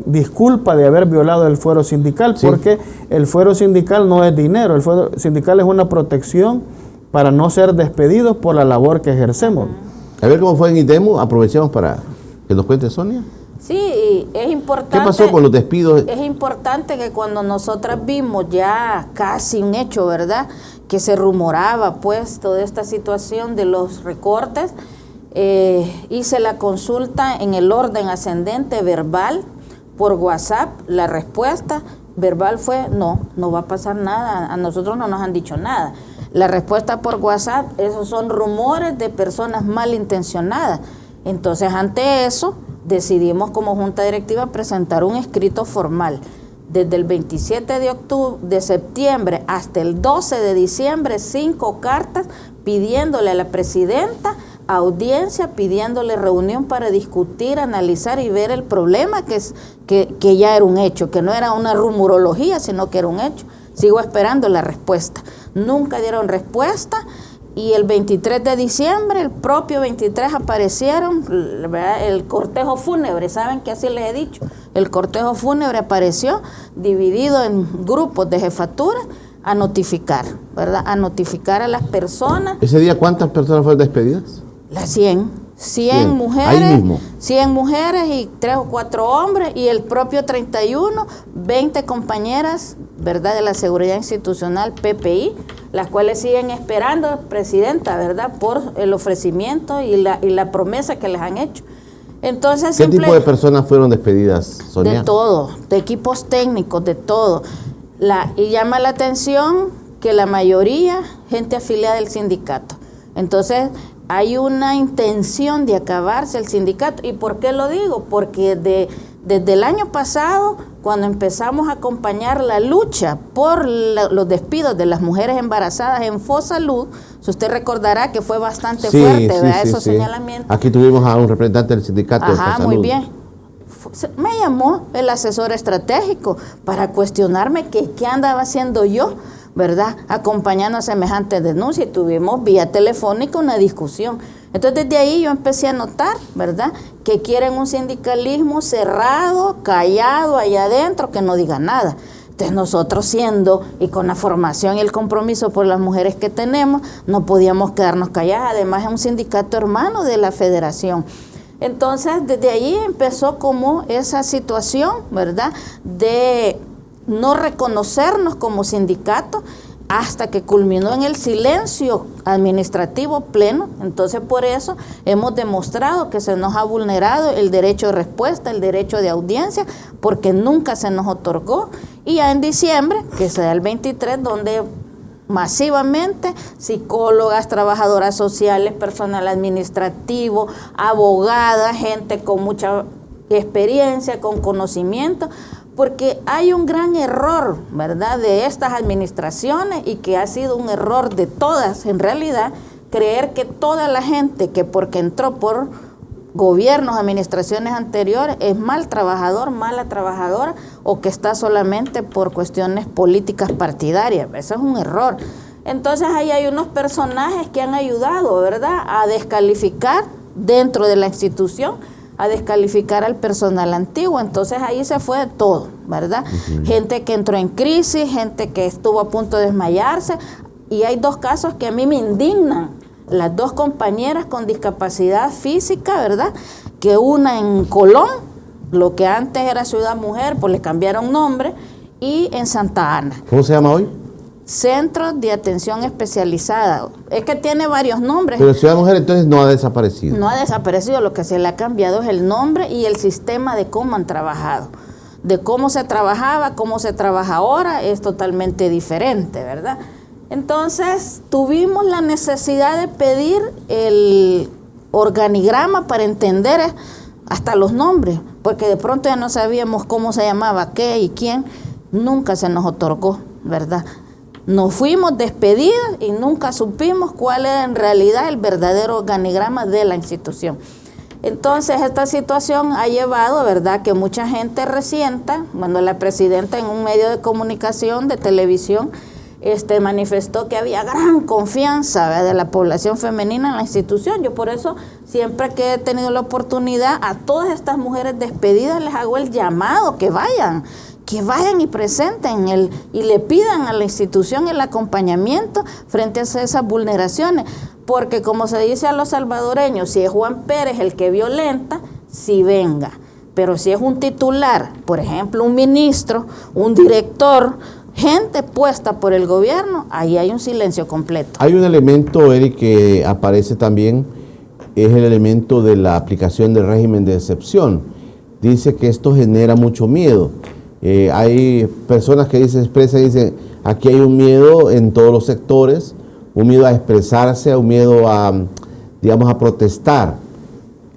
disculpa de haber violado el fuero sindical, porque el fuero sindical no es dinero, el fuero sindical es una protección para no ser despedidos por la labor que ejercemos. A ver cómo fue en ISDEMU, aprovechemos para que nos cuente Sonia. Sí, es importante. ¿Qué pasó con los despidos? Es importante que cuando nosotras vimos ya casi un hecho, ¿verdad?, que se rumoraba pues toda esta situación de los recortes, hice la consulta en el orden ascendente verbal por WhatsApp. La respuesta verbal fue no va a pasar nada, a nosotros no nos han dicho nada. La respuesta por WhatsApp, esos son rumores de personas malintencionadas. Entonces, ante eso, decidimos como Junta Directiva presentar un escrito formal. Desde el 27 de septiembre hasta el 12 de diciembre, 5 cartas pidiéndole a la presidenta audiencia, pidiéndole reunión para discutir, analizar y ver el problema, que ya era un hecho, que no era una rumorología, sino que era un hecho. Sigo esperando la respuesta. Nunca dieron respuesta. Y el 23 de diciembre, el propio 23, aparecieron, ¿verdad?, el cortejo fúnebre. ¿Saben que así les he dicho? El cortejo fúnebre apareció dividido en grupos de jefatura a notificar, ¿verdad? A notificar a las personas. ¿Ese día cuántas personas fueron despedidas? Las 100 mujeres, ahí mismo. 100 mujeres y 3 o 4 hombres, y el propio 31, 20 compañeras, ¿verdad?, de la Seguridad Institucional, PPI, las cuales siguen esperando, presidenta, ¿verdad?, por el ofrecimiento y la promesa que les han hecho. Entonces, ¿qué tipo de personas fueron despedidas, Sonia? De todo, de equipos técnicos, de todo. Y llama la atención que la mayoría, gente afiliada del sindicato. Entonces, hay una intención de acabarse el sindicato. ¿Y por qué lo digo? Porque desde el año pasado, cuando empezamos a acompañar la lucha por los despidos de las mujeres embarazadas en FOSalud, usted recordará que fue bastante fuerte, ¿verdad?, esos señalamientos. Aquí tuvimos a un representante del sindicato de FOSalud. Muy bien. Me llamó el asesor estratégico para cuestionarme qué andaba haciendo yo, ¿verdad?, acompañando a semejante denuncia, y tuvimos vía telefónica una discusión. Entonces, desde ahí yo empecé a notar, ¿verdad?, que quieren un sindicalismo cerrado, callado allá adentro, que no diga nada. Entonces nosotros siendo y con la formación y el compromiso por las mujeres que tenemos, no podíamos quedarnos calladas. Además es un sindicato hermano de la federación. Entonces desde ahí empezó como esa situación, ¿verdad?, de no reconocernos como sindicato, hasta que culminó en el silencio administrativo pleno. Entonces por eso hemos demostrado que se nos ha vulnerado el derecho de respuesta, el derecho de audiencia, porque nunca se nos otorgó. Y ya en diciembre, que será el 23, donde masivamente psicólogas, trabajadoras sociales, personal administrativo, abogadas, gente con mucha experiencia, con conocimiento, porque hay un gran error, ¿verdad?, de estas administraciones, y que ha sido un error de todas en realidad, creer que toda la gente que porque entró por gobiernos, administraciones anteriores, es mal trabajador, mala trabajadora, o que está solamente por cuestiones políticas partidarias. Eso es un error. Entonces ahí hay unos personajes que han ayudado, ¿verdad?, a descalificar dentro de la institución, a descalificar al personal antiguo. Entonces ahí se fue de todo, ¿verdad? Gente que entró en crisis, gente que estuvo a punto de desmayarse, y hay dos casos que a mí me indignan. Las dos compañeras con discapacidad física, ¿verdad?, que una en Colón, lo que antes era Ciudad Mujer, pues le cambiaron nombre, y en Santa Ana. ¿Cómo se llama hoy? Centro de Atención Especializada. Es que tiene varios nombres. Pero Ciudad Mujer entonces no ha desaparecido. No ha desaparecido, lo que se le ha cambiado es el nombre y el sistema de cómo han trabajado. De cómo se trabajaba, cómo se trabaja ahora, es totalmente diferente, ¿verdad? Entonces tuvimos la necesidad de pedir el organigrama para entender hasta los nombres, porque de pronto ya no sabíamos cómo se llamaba qué y quién. Nunca se nos otorgó, ¿verdad? Nos fuimos despedidas y nunca supimos cuál era en realidad el verdadero organigrama de la institución. Entonces esta situación ha llevado, ¿verdad?, que mucha gente resienta. Bueno, la presidenta en un medio de comunicación, de televisión, manifestó que había gran confianza, ¿verdad?, de la población femenina en la institución. Yo por eso siempre que he tenido la oportunidad, a todas estas mujeres despedidas les hago el llamado que vayan y presenten y le pidan a la institución el acompañamiento frente a esas vulneraciones, porque como se dice a los salvadoreños, si es Juan Pérez el que violenta, sí venga, pero si es un titular, por ejemplo un ministro, un director, gente puesta por el gobierno, ahí hay un silencio completo. Hay un elemento, Eric, que aparece también, es el elemento de la aplicación del régimen de excepción. Dice que esto genera mucho miedo. Hay personas que dicen, aquí hay un miedo en todos los sectores, un miedo a expresarse, un miedo a, digamos, a protestar.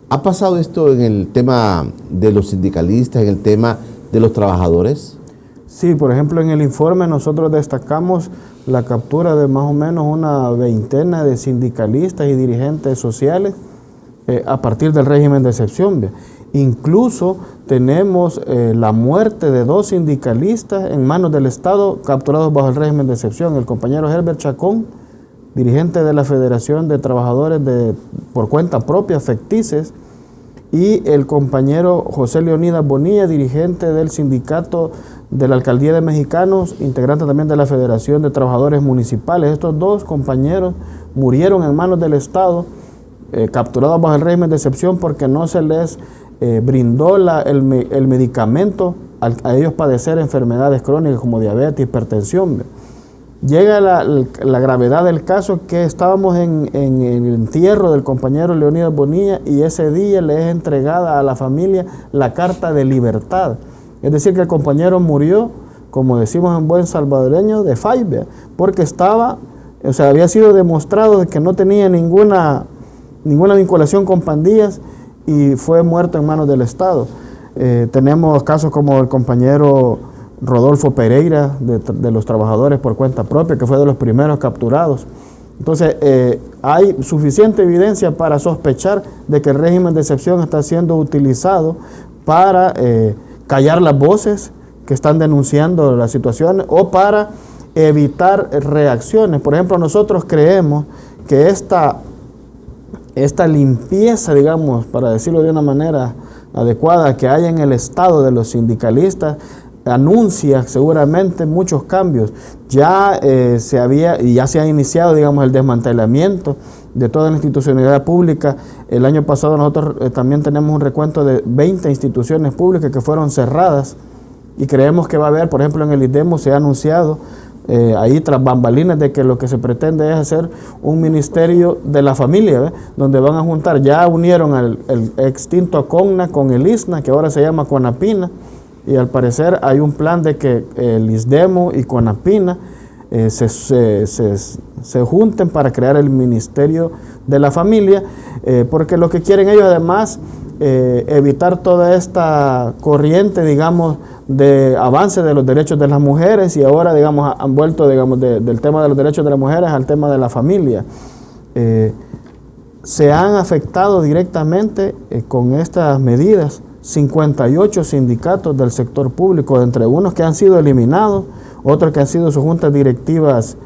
¿Ha pasado esto en el tema de los sindicalistas, en el tema de los trabajadores? Sí, por ejemplo, en el informe nosotros destacamos la captura de más o menos una veintena de sindicalistas y dirigentes sociales a partir del régimen de excepción. Incluso tenemos la muerte de 2 sindicalistas en manos del Estado capturados bajo el régimen de excepción. El compañero Herbert Chacón, dirigente de la Federación de Trabajadores por cuenta propia, FECTICES, y el compañero José Leonidas Bonilla, dirigente del sindicato de la Alcaldía de Mexicanos, integrante también de la Federación de Trabajadores Municipales. Estos 2 compañeros murieron en manos del Estado, capturados bajo el régimen de excepción porque no se les brindó el medicamento a ellos padecer enfermedades crónicas como diabetes, hipertensión. Llega la gravedad del caso que estábamos en el entierro del compañero Leonidas Bonilla, y ese día le es entregada a la familia la carta de libertad. Es decir, que el compañero murió, como decimos en buen salvadoreño, de faibe, porque había sido demostrado de que no tenía ninguna vinculación con pandillas, y fue muerto en manos del Estado. Tenemos casos como el compañero Rodolfo Pereira, de los trabajadores por cuenta propia, que fue de los primeros capturados. Entonces, hay suficiente evidencia para sospechar de que el régimen de excepción está siendo utilizado para callar las voces que están denunciando la situación o para evitar reacciones. Por ejemplo, nosotros creemos que esta limpieza, digamos, para decirlo de una manera adecuada, que hay en el Estado de los sindicalistas, anuncia seguramente muchos cambios. Ya se ha iniciado, digamos, el desmantelamiento de toda la institucionalidad pública. El año pasado nosotros también tenemos un recuento de 20 instituciones públicas que fueron cerradas, y creemos que va a haber, por ejemplo, en el IDEMO se ha anunciado ahí tras bambalinas de que lo que se pretende es hacer un ministerio de la familia, ¿ve? Donde van a juntar, ya unieron el extinto CONNA con el ISNA, que ahora se llama CONAPINA, y al parecer hay un plan de que el ISDEMO y CONAPINA se junten para crear el Ministerio de la Familia, porque lo que quieren ellos además evitar toda esta corriente, digamos, de avance de los derechos de las mujeres, y ahora, digamos, han vuelto, digamos, del tema de los derechos de las mujeres al tema de la familia. Se han afectado directamente con estas medidas 58 sindicatos del sector público, entre unos que han sido eliminados, otros que han sido sus juntas directivas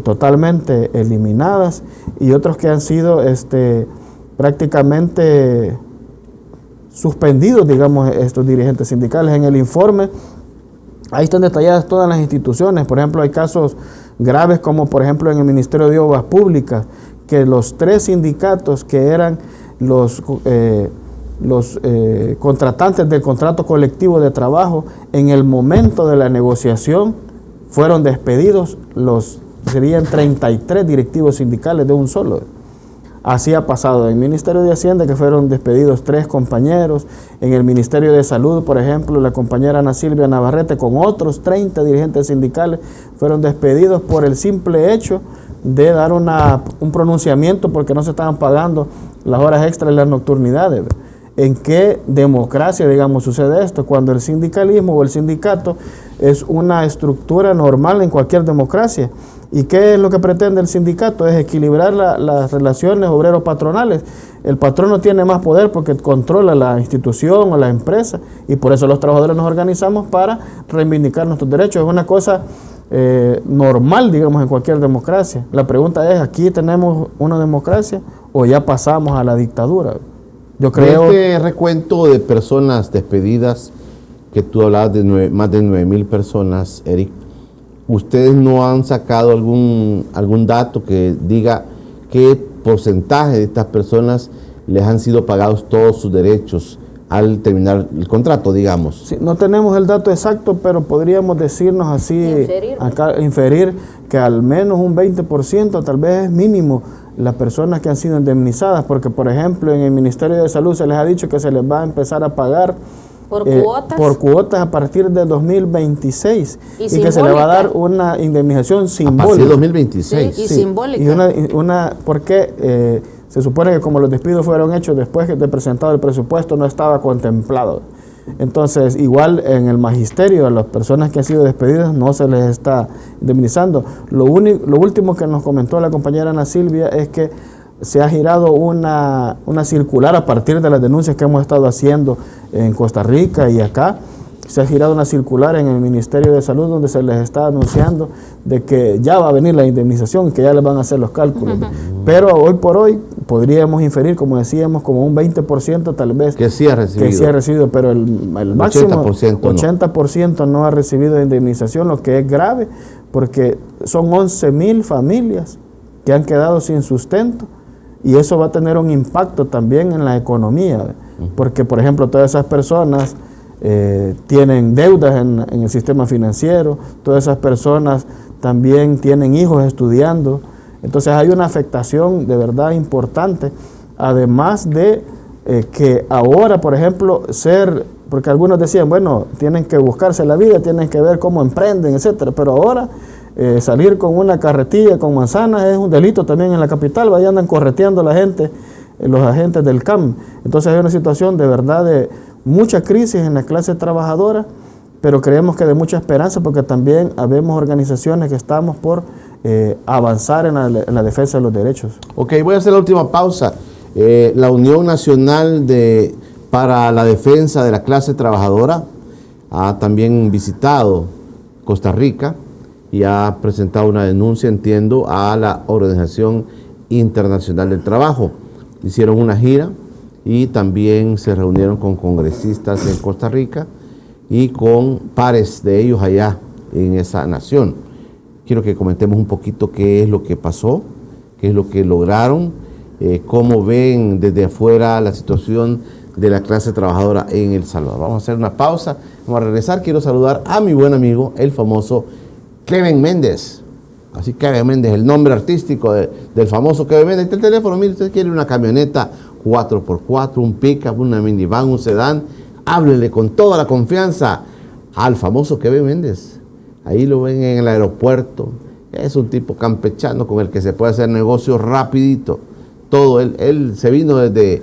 totalmente eliminadas, y otros que han sido prácticamente suspendidos, digamos, estos dirigentes sindicales. En el informe ahí están detalladas todas las instituciones. Por ejemplo, hay casos graves como, por ejemplo, en el Ministerio de Obras Públicas, que los 3 sindicatos que eran los contratantes del contrato colectivo de trabajo, en el momento de la negociación fueron despedidos, serían 33 directivos sindicales de un solo. Así ha pasado en el Ministerio de Hacienda, que fueron despedidos 3 compañeros. En el Ministerio de Salud, por ejemplo, la compañera Ana Silvia Navarrete con otros 30 dirigentes sindicales fueron despedidos por el simple hecho de dar un pronunciamiento porque no se estaban pagando las horas extras y las nocturnidades. ¿En qué democracia, digamos, sucede esto? Cuando el sindicalismo o el sindicato es una estructura normal en cualquier democracia. ¿Y qué es lo que pretende el sindicato? Es equilibrar las relaciones obrero-patronales. El patrono tiene más poder porque controla la institución o la empresa, y por eso los trabajadores nos organizamos para reivindicar nuestros derechos. Es una cosa normal, digamos, en cualquier democracia. La pregunta es, ¿aquí tenemos una democracia o ya pasamos a la dictadura? Yo creo... Este recuento de personas despedidas, que tú hablabas de más de 9,000 personas, Eric, ¿ustedes no han sacado algún dato que diga qué porcentaje de estas personas les han sido pagados todos sus derechos al terminar el contrato, digamos? Sí, no tenemos el dato exacto, pero podríamos decirnos así, inferir que al menos un 20%, tal vez es mínimo, las personas que han sido indemnizadas, porque por ejemplo en el Ministerio de Salud se les ha dicho que se les va a empezar a pagar por cuotas a partir de 2026 y que se le va a dar una indemnización simbólica. A partir de 2026. Sí, y simbólica. Y porque se supone que como los despidos fueron hechos después de presentado el presupuesto, no estaba contemplado. Entonces, igual en el magisterio, a las personas que han sido despedidas no se les está indemnizando. Lo último que nos comentó la compañera Ana Silvia es que se ha girado una circular a partir de las denuncias que hemos estado haciendo en Costa Rica y acá. Se ha girado una circular en el Ministerio de Salud donde se les está anunciando de que ya va a venir la indemnización y que ya les van a hacer los cálculos. Pero hoy por hoy podríamos inferir, como decíamos, como un 20% tal vez que sí ha recibido, pero el máximo 80% no ha recibido indemnización, lo que es grave porque son 11,000 familias que han quedado sin sustento, y eso va a tener un impacto también en la economía, porque por ejemplo todas esas personas tienen deudas en el sistema financiero, todas esas personas también tienen hijos estudiando, entonces hay una afectación de verdad importante, además de que ahora, por ejemplo, porque algunos decían, bueno, tienen que buscarse la vida, tienen que ver cómo emprenden, etcétera, pero ahora salir con una carretilla con manzanas es un delito también en la capital, ahí andan correteando a la gente, los agentes del CAM. Entonces hay una situación de verdad de mucha crisis en la clase trabajadora, pero creemos que de mucha esperanza porque también habemos organizaciones que estamos por avanzar en la defensa de los derechos. Ok, voy a hacer la última pausa. La Unión Nacional para la Defensa de la Clase Trabajadora ha también visitado Costa Rica y ha presentado una denuncia, entiendo, a la Organización Internacional del Trabajo. Hicieron una gira y también se reunieron con congresistas en Costa Rica y con pares de ellos allá en esa nación. Quiero que comentemos un poquito qué es lo que pasó, qué es lo que lograron, cómo ven desde afuera la situación de la clase trabajadora en El Salvador. Vamos a hacer una pausa, vamos a regresar. Quiero saludar a mi buen amigo, el famoso Kevin Méndez. Así Kevin Méndez, el nombre artístico del famoso Kevin Méndez. Este teléfono, mire, usted quiere una camioneta 4x4, un pickup, una minivan, un sedán, háblele con toda la confianza al famoso Kevin Méndez. Ahí lo ven en el aeropuerto. Es un tipo campechano con el que se puede hacer negocio rapidito. Todo, él se vino desde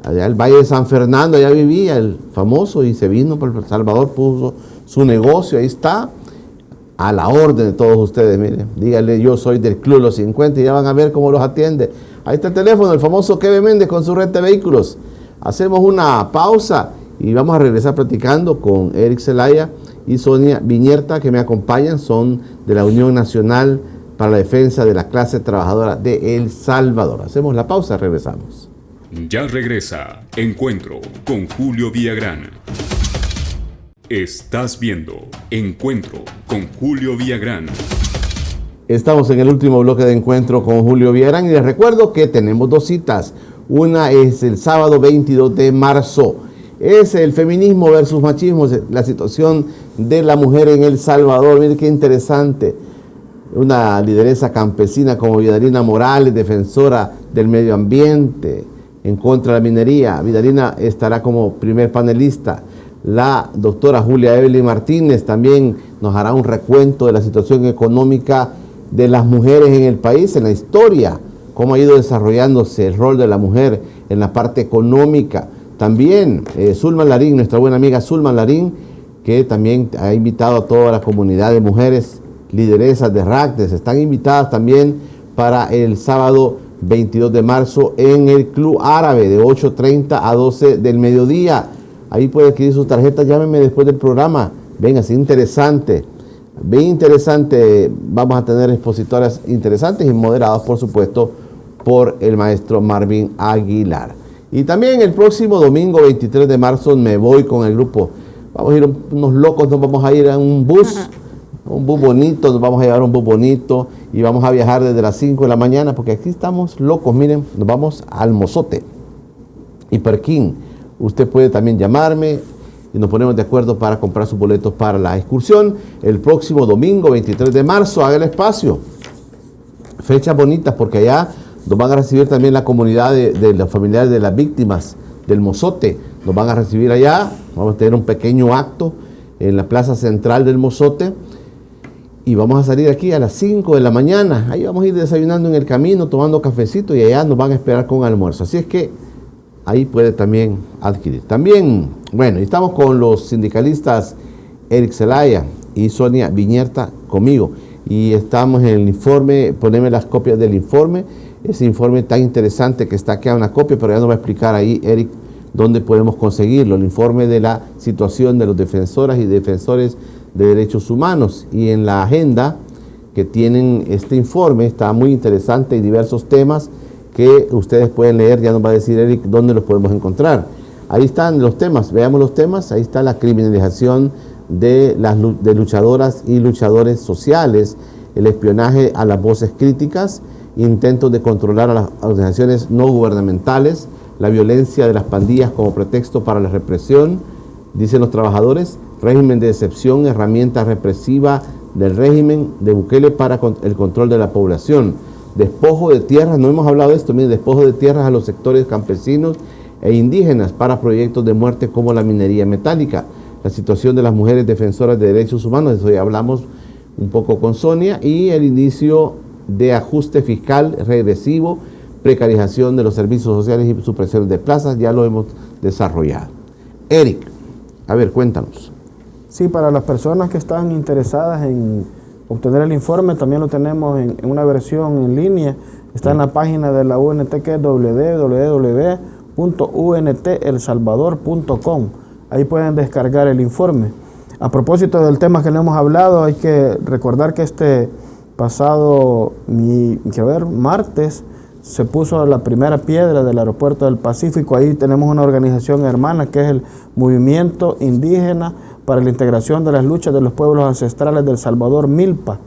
allá el Valle de San Fernando, allá vivía el famoso, y se vino para El Salvador, puso su negocio, ahí está, a la orden de todos ustedes. Miren, díganle, yo soy del Club Los 50 y ya van a ver cómo los atiende. Ahí está el teléfono, el famoso Kevin Méndez con su red de vehículos. Hacemos una pausa y vamos a regresar platicando con Eric Zelaya y Sonia Viñerta, que me acompañan, son de la Unión Nacional para la Defensa de la Clase Trabajadora de El Salvador. Hacemos la pausa, regresamos. Ya regresa Encuentro con Julio Villagrán. Estás viendo Encuentro con Julio Villagrán. Estamos en el último bloque de Encuentro con Julio Villagrán y les recuerdo que tenemos dos citas. Una es el sábado 22 de marzo. Es el feminismo versus machismo, la situación de la mujer en El Salvador. Miren qué interesante. Una lideresa campesina como Vidalina Morales, defensora del medio ambiente, en contra de la minería. Vidalina estará como primer panelista. La doctora Julia Evelyn Martínez también nos hará un recuento de la situación económica de las mujeres en el país, en la historia, cómo ha ido desarrollándose el rol de la mujer en la parte económica. También Zulma Larín, nuestra buena amiga Zulma Larín, que también ha invitado a toda la comunidad de mujeres lideresas de RACTES. Están invitadas también para el sábado 22 de marzo en el Club Árabe de 8:30 a 12 del mediodía. Ahí puede adquirir sus tarjetas, llámenme después del programa. Venga, es interesante, bien interesante. Vamos a tener expositoras interesantes y moderadas, por supuesto, por el maestro Marvin Aguilar. Y también el próximo domingo 23 de marzo me voy con el grupo. Vamos a ir unos locos, nos vamos a ir a un bus bonito, nos vamos a llevar un bus bonito y vamos a viajar desde las 5 de la mañana, porque aquí estamos locos. Miren, nos vamos al Mozote y Perquín. Usted puede también llamarme y nos ponemos de acuerdo para comprar sus boletos para la excursión. El próximo domingo 23 de marzo, haga el espacio. Fechas bonitas, porque allá nos van a recibir también la comunidad de los familiares de las víctimas del Mozote. Nos van a recibir allá. Vamos a tener un pequeño acto en la plaza central del Mozote. Y vamos a salir aquí a las 5 de la mañana. Ahí vamos a ir desayunando en el camino, tomando cafecito, y allá nos van a esperar con almuerzo. Así es que ahí puede también adquirir. También, bueno, estamos con los sindicalistas Eric Zelaya y Sonia Viñerta conmigo. Y estamos en el informe, poneme las copias del informe. Ese informe tan interesante que está aquí a una copia, pero ya nos va a explicar ahí, Eric, dónde podemos conseguirlo. El informe de la situación de los defensoras y defensores de derechos humanos. Y en la agenda que tienen este informe está muy interesante y diversos temas que ustedes pueden leer. Ya nos va a decir Eric dónde los podemos encontrar. Ahí están los temas, veamos los temas. Ahí está la criminalización de luchadoras y luchadores sociales, el espionaje a las voces críticas, intentos de controlar a las organizaciones no gubernamentales, la violencia de las pandillas como pretexto para la represión, dicen los trabajadores, régimen de excepción, herramienta represiva del régimen de Bukele para el control de la población, despojo de tierras, no hemos hablado de esto, miren, despojo de tierras a los sectores campesinos e indígenas para proyectos de muerte como la minería metálica, la situación de las mujeres defensoras de derechos humanos, de eso ya hablamos un poco con Sonia, y el inicio de ajuste fiscal regresivo, precarización de los servicios sociales y supresiones de plazas, ya lo hemos desarrollado. Eric, a ver, cuéntanos. Sí, para las personas que están interesadas en obtener el informe, también lo tenemos en una versión en línea, está en la página de la UNT, que es www.untelsalvador.com. Ahí pueden descargar el informe. A propósito del tema que le hemos hablado, hay que recordar que este pasado martes se puso la primera piedra del aeropuerto del Pacífico. Ahí tenemos una organización hermana que es el Movimiento Indígena para la integración de las luchas de los pueblos ancestrales del Salvador, MILPA.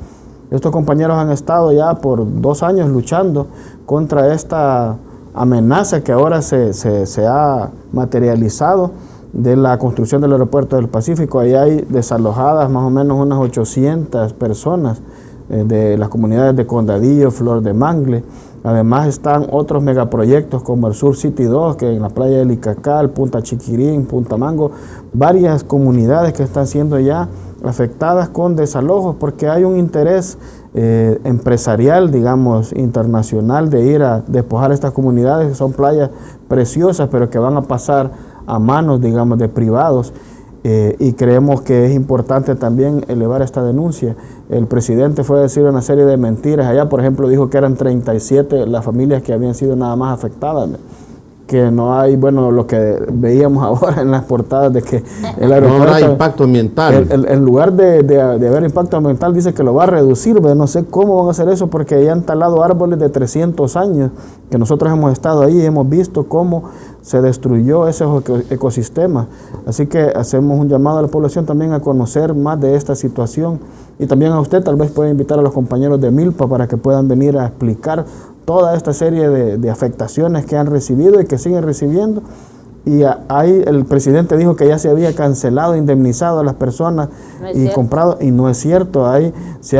Estos compañeros han estado ya por 2 años luchando contra esta amenaza que ahora se ha materializado de la construcción del aeropuerto del Pacífico. Ahí hay desalojadas más o menos unas 800 personas de las comunidades de Condadillo, Flor de Mangle. Además están otros megaproyectos como el Sur City 2, que en la playa de Licacal, Punta Chiquirín, Punta Mango, varias comunidades que están siendo ya afectadas con desalojos porque hay un interés empresarial, digamos, internacional de ir a despojar estas comunidades, que son playas preciosas, pero que van a pasar a manos, digamos, de privados. Y creemos que es importante también elevar esta denuncia. El presidente fue a decir una serie de mentiras allá, por ejemplo, dijo que eran 37 las familias que habían sido nada más afectadas, que no hay, bueno, lo que veíamos ahora en las portadas de que el aeropuerto... No habrá impacto ambiental. En lugar de haber impacto ambiental, dice que lo va a reducir, pero no sé cómo van a hacer eso, porque ya han talado árboles de 300 años, que nosotros hemos estado ahí y hemos visto cómo se destruyó ese ecosistema. Así que hacemos un llamado a la población también a conocer más de esta situación, y también a usted tal vez puede invitar a los compañeros de MILPA para que puedan venir a explicar toda esta serie de afectaciones que han recibido y que siguen recibiendo. Y ahí el presidente dijo que ya se había cancelado, indemnizado a las personas y comprado, y no es cierto. Ahí si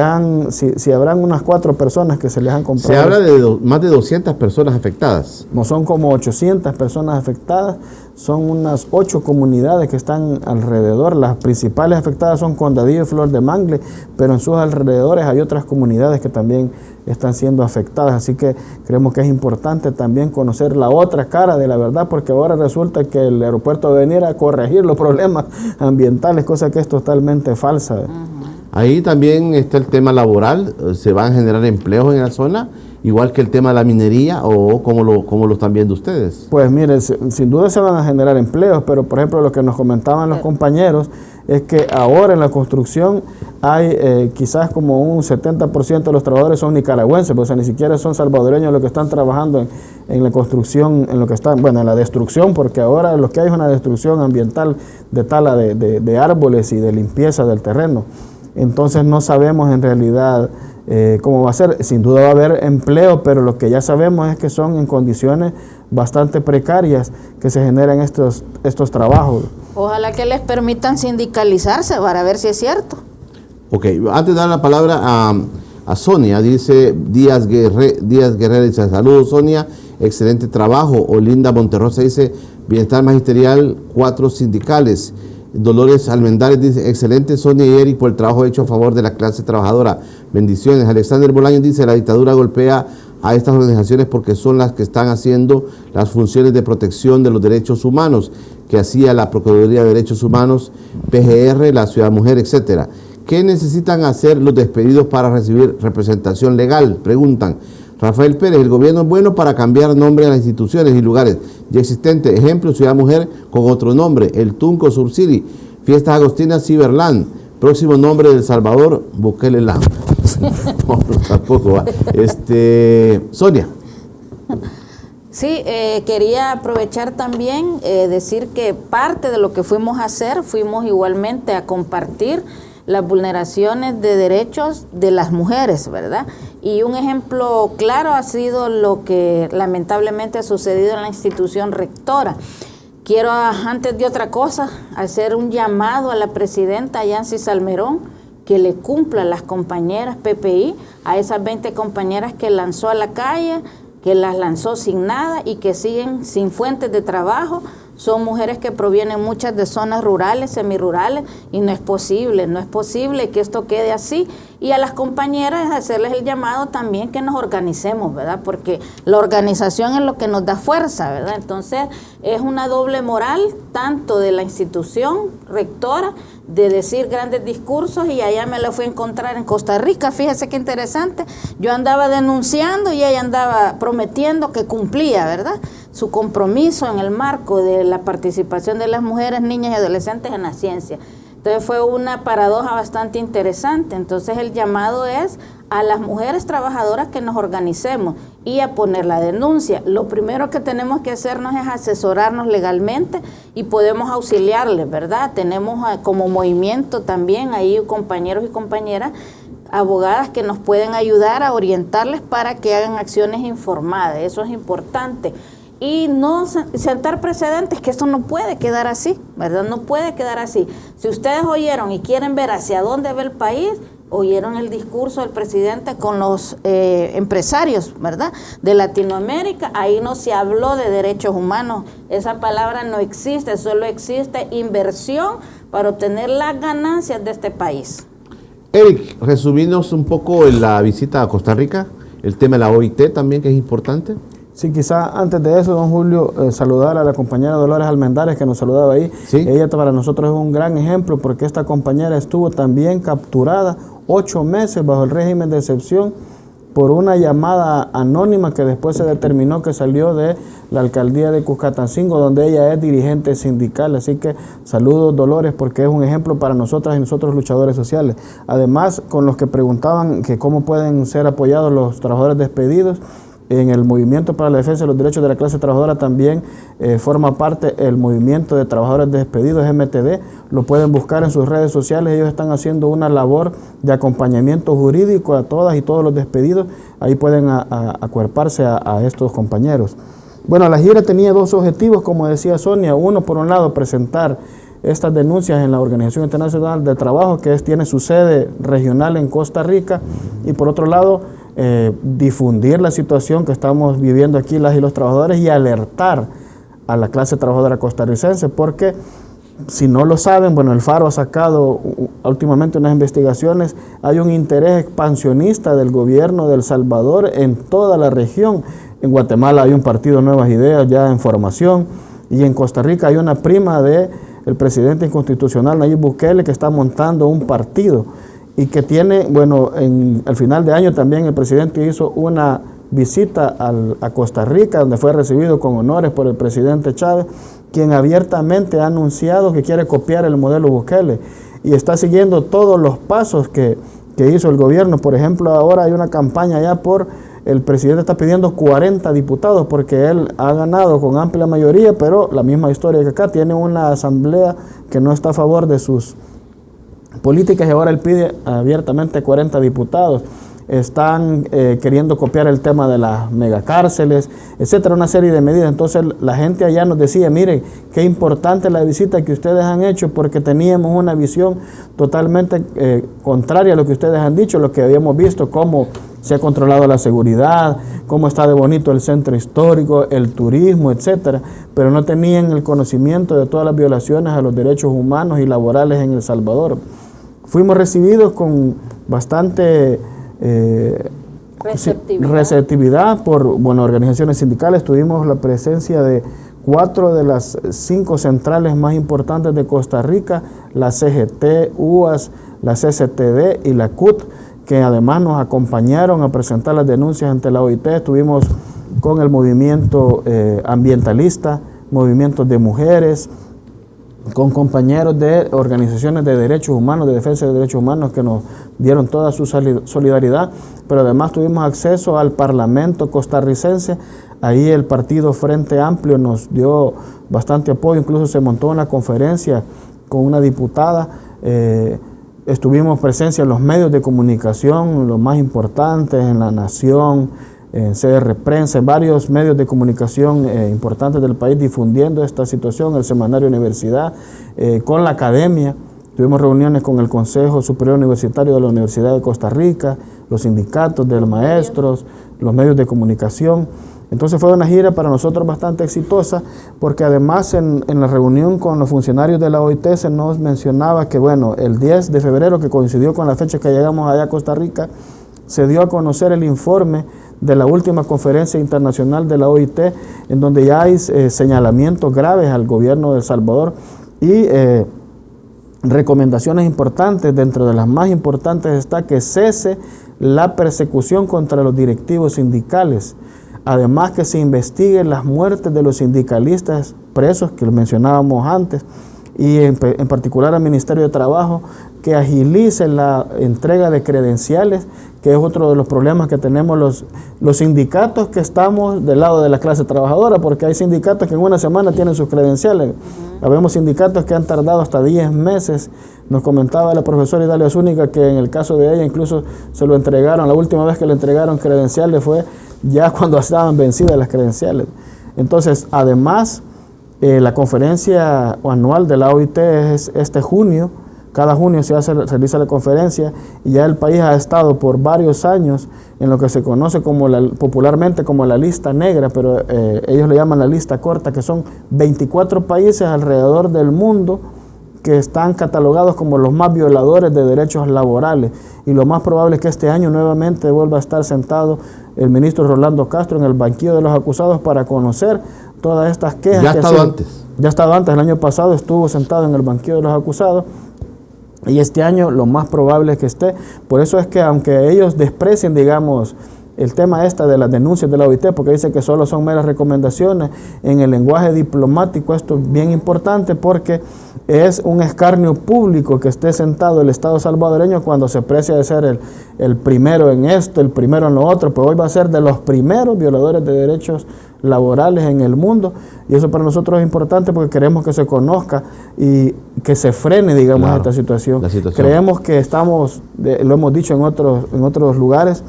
habrán unas 4 personas que se les han comprado. Se habla de más de 200 personas afectadas. No, son como 800 personas afectadas, son unas 8 comunidades que están alrededor. Las principales afectadas son Condadillo y Flor de Mangle, pero en sus alrededores hay otras comunidades que también están siendo afectadas. Así que creemos que es importante también conocer la otra cara de la verdad, porque ahora resulta que el aeropuerto va a venir a corregir los problemas ambientales, cosa que es totalmente falsa. Ahí también está el tema laboral. ¿Se van a generar empleos en la zona? Igual que el tema de la minería, ¿o cómo lo están viendo ustedes? Pues mire, sin duda se van a generar empleos, pero por ejemplo lo que nos comentaban los compañeros es que ahora en la construcción hay quizás como un 70% de los trabajadores son nicaragüenses, pues, o sea, ni siquiera son salvadoreños los que están trabajando en la construcción, en lo que están, bueno, en la destrucción, porque ahora lo que hay es una destrucción ambiental de tala de árboles y de limpieza del terreno. Entonces no sabemos en realidad cómo va a ser. Sin duda va a haber empleo, pero lo que ya sabemos es que son en condiciones bastante precarias que se generan estos trabajos. Ojalá que les permitan sindicalizarse para ver si es cierto. Ok, antes de dar la palabra a Sonia, dice Díaz Guerrero, dice: saludos Sonia, excelente trabajo. Olinda Monterrosa dice: bienestar magisterial, 4 sindicales. Dolores Almendares dice: excelente Sonia y Eric por el trabajo hecho a favor de la clase trabajadora. Bendiciones. Alexander Bolaño dice: la dictadura golpea a estas organizaciones porque son las que están haciendo las funciones de protección de los derechos humanos que hacía la Procuraduría de Derechos Humanos, PGR, la Ciudad Mujer, etcétera. ¿Qué necesitan hacer los despedidos para recibir representación legal? Preguntan. Rafael Pérez: el gobierno es bueno para cambiar nombre a las instituciones y lugares ya existentes. Ejemplo, Ciudad Mujer con otro nombre, El Tunco, Sur City. Fiestas Agostinas, Ciberland. Próximo nombre de El Salvador, Bukele Land. No, tampoco va. Sonia. Sí, quería aprovechar también decir que parte de lo que fuimos a hacer, fuimos igualmente a compartir las vulneraciones de derechos de las mujeres, ¿verdad? Y un ejemplo claro ha sido lo que lamentablemente ha sucedido en la institución rectora. Quiero, antes de otra cosa, hacer un llamado a la presidenta Yancy Salmerón, que le cumpla a las compañeras PPI, a esas 20 compañeras que lanzó a la calle, que las lanzó sin nada y que siguen sin fuentes de trabajo. Son mujeres que provienen muchas de zonas rurales, semirurales, y no es posible que esto quede así. Y a las compañeras hacerles el llamado también que nos organicemos, ¿verdad? Porque la organización es lo que nos da fuerza, ¿verdad? Entonces es una doble moral, tanto de la institución rectora, de decir grandes discursos, y allá me la fui a encontrar en Costa Rica. Fíjese qué interesante. Yo andaba denunciando y ella andaba prometiendo que cumplía, ¿verdad?, su compromiso en el marco de la participación de las mujeres, niñas y adolescentes en la ciencia. Entonces fue una paradoja bastante interesante. Entonces el llamado es a las mujeres trabajadoras que nos organicemos y a poner la denuncia. Lo primero que tenemos que hacernos es asesorarnos legalmente y podemos auxiliarles, ¿verdad? Tenemos como movimiento también ahí compañeros y compañeras, abogadas que nos pueden ayudar a orientarles para que hagan acciones informadas. Eso es importante. Y no sentar precedentes, que esto no puede quedar así, ¿verdad? No puede quedar así. Si ustedes oyeron y quieren ver hacia dónde va el país, oyeron el discurso del presidente con los empresarios, ¿verdad?, de Latinoamérica. Ahí no se habló de derechos humanos. Esa palabra no existe, solo existe inversión para obtener las ganancias de este país. Eric, resumimos un poco en la visita a Costa Rica, el tema de la OIT también, que es importante. Sí, quizá antes de eso, don Julio, saludar a la compañera Dolores Almendares que nos saludaba ahí. ¿Sí? Ella para nosotros es un gran ejemplo porque esta compañera estuvo también capturada 8 meses bajo el régimen de excepción por una llamada anónima que después se determinó que salió de la alcaldía de Cuscatancingo, donde ella es dirigente sindical. Así que saludos, Dolores, porque es un ejemplo para nosotras y nosotros luchadores sociales. Además, con los que preguntaban que cómo pueden ser apoyados los trabajadores despedidos, en el Movimiento para la Defensa de los Derechos de la Clase Trabajadora también forma parte el Movimiento de Trabajadores Despedidos, MTD. Lo pueden buscar en sus redes sociales. Ellos están haciendo una labor de acompañamiento jurídico a todas y todos los despedidos. Ahí pueden acuerparse a estos compañeros. Bueno, la gira tenía 2 objetivos, como decía Sonia. Uno, por un lado, presentar estas denuncias en la Organización Internacional de Trabajo, que tiene su sede regional en Costa Rica, y por otro lado, difundir la situación que estamos viviendo aquí las y los trabajadores y alertar a la clase trabajadora costarricense, porque si no lo saben, bueno, el Faro ha sacado últimamente unas investigaciones, hay un interés expansionista del gobierno de El Salvador en toda la región. En Guatemala hay un partido Nuevas Ideas ya en formación, y en Costa Rica hay una prima del presidente inconstitucional Nayib Bukele que está montando un partido y que tiene, bueno, al final de año también el presidente hizo una visita a Costa Rica, donde fue recibido con honores por el presidente Chávez, quien abiertamente ha anunciado que quiere copiar el modelo Bukele y está siguiendo todos los pasos que hizo el gobierno. Por ejemplo, ahora hay una campaña ya el presidente está pidiendo 40 diputados porque él ha ganado con amplia mayoría, pero la misma historia que acá, tiene una asamblea que no está a favor de sus políticas y ahora él pide abiertamente 40 diputados. Están queriendo copiar el tema de las megacárceles, etcétera, una serie de medidas. Entonces la gente allá nos decía, miren, qué importante la visita que ustedes han hecho porque teníamos una visión totalmente contraria a lo que ustedes han dicho, lo que habíamos visto, cómo se ha controlado la seguridad, cómo está de bonito el centro histórico, el turismo, etcétera, pero no tenían el conocimiento de todas las violaciones a los derechos humanos y laborales en El Salvador. Fuimos recibidos con bastante receptividad por organizaciones sindicales. Tuvimos la presencia de 4 de las 5 centrales más importantes de Costa Rica, la CGT, UAS, la CCTD y la CUT, que además nos acompañaron a presentar las denuncias ante la OIT. Estuvimos con el movimiento ambientalista, movimientos de mujeres, con compañeros de organizaciones de derechos humanos, de defensa de derechos humanos, que nos dieron toda su solidaridad, pero además tuvimos acceso al Parlamento costarricense. Ahí el partido Frente Amplio nos dio bastante apoyo, incluso se montó una conferencia con una diputada. Estuvimos presencia en los medios de comunicación, los más importantes, en La Nación, en CR Prensa, en varios medios de comunicación importantes del país difundiendo esta situación, el Semanario Universidad, con la academia. Tuvimos reuniones con el Consejo Superior Universitario de la Universidad de Costa Rica, los sindicatos de los maestros, los medios de comunicación. Entonces fue una gira para nosotros bastante exitosa, porque además en la reunión con los funcionarios de la OIT se nos mencionaba que, bueno, el 10 de febrero, que coincidió con la fecha que llegamos allá a Costa Rica, se dio a conocer el informe de la última conferencia internacional de la OIT, en donde ya hay señalamientos graves al gobierno de El Salvador y recomendaciones importantes. Dentro de las más importantes está que cese la persecución contra los directivos sindicales. Además, que se investiguen las muertes de los sindicalistas presos, que lo mencionábamos antes, y en particular al Ministerio de Trabajo, que agilice la entrega de credenciales, que es otro de los problemas que tenemos los sindicatos que estamos del lado de la clase trabajadora, porque hay sindicatos que en una semana tienen sus credenciales. Habemos sindicatos que han tardado hasta 10 meses. Nos comentaba la profesora Idalia Zúñiga que en el caso de ella incluso se lo entregaron, la última vez que le entregaron credenciales fue ya cuando estaban vencidas las credenciales. Entonces, además, la conferencia anual de la OIT es este junio. Cada junio se realiza la conferencia y ya el país ha estado por varios años en lo que se conoce como popularmente como la lista negra, pero ellos le llaman la lista corta, que son 24 países alrededor del mundo que están catalogados como los más violadores de derechos laborales. Y lo más probable es que este año nuevamente vuelva a estar sentado el ministro Rolando Castro en el banquillo de los acusados para conocer todas estas quejas. Ya ha estado antes. Ya ha estado antes, el año pasado estuvo sentado en el banquillo de los acusados. Y este año lo más probable es que esté. Por eso es que aunque ellos desprecien, digamos, el tema de las denuncias de la OIT, porque dice que solo son meras recomendaciones, en el lenguaje diplomático esto es bien importante porque es un escarnio público que esté sentado el Estado salvadoreño cuando se precia de ser el primero en esto, el primero en lo otro, pues hoy va a ser de los primeros violadores de derechos laborales en el mundo, y eso para nosotros es importante porque queremos que se conozca y que se frene, digamos, esta situación. Creemos que estamos, lo hemos dicho en otros lugares,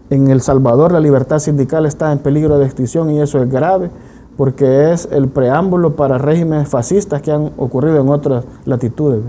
en El Salvador la libertad sindical está en peligro de extinción y eso es grave porque es el preámbulo para regímenes fascistas que han ocurrido en otras latitudes.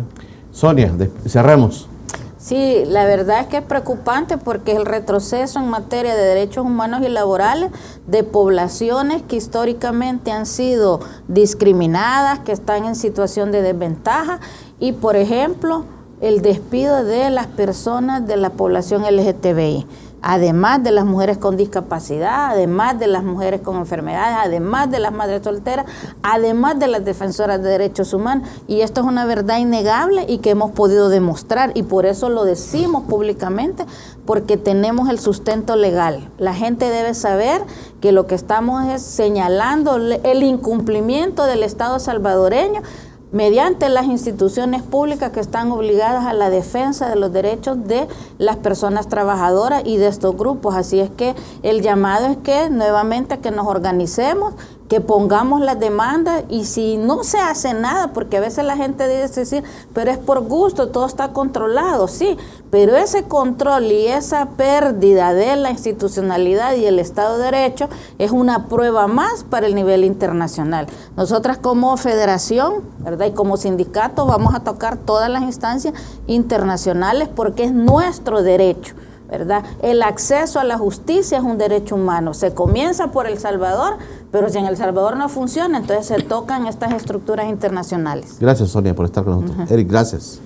Sonia, cerremos. Sí, la verdad es que es preocupante porque es el retroceso en materia de derechos humanos y laborales de poblaciones que históricamente han sido discriminadas, que están en situación de desventaja y, por ejemplo, el despido de las personas de la población LGTBI. Además de las mujeres con discapacidad, además de las mujeres con enfermedades, además de las madres solteras, además de las defensoras de derechos humanos. Y esto es una verdad innegable y que hemos podido demostrar y por eso lo decimos públicamente, porque tenemos el sustento legal. La gente debe saber que lo que estamos es señalando el incumplimiento del Estado salvadoreño mediante las instituciones públicas que están obligadas a la defensa de los derechos de las personas trabajadoras y de estos grupos. Así es que el llamado es que nuevamente que nos organicemos, que pongamos las demandas y si no se hace nada, porque a veces la gente dice, decir, pero es por gusto, todo está controlado, sí, pero ese control y esa pérdida de la institucionalidad y el Estado de Derecho es una prueba más para el nivel internacional. Nosotras como federación, ¿verdad? Y como sindicato vamos a tocar todas las instancias internacionales porque es nuestro derecho, ¿verdad? El acceso a la justicia es un derecho humano. Se comienza por El Salvador, pero si en El Salvador no funciona, entonces se tocan estas estructuras internacionales. Gracias, Sonia, por estar con nosotros. Eric, gracias.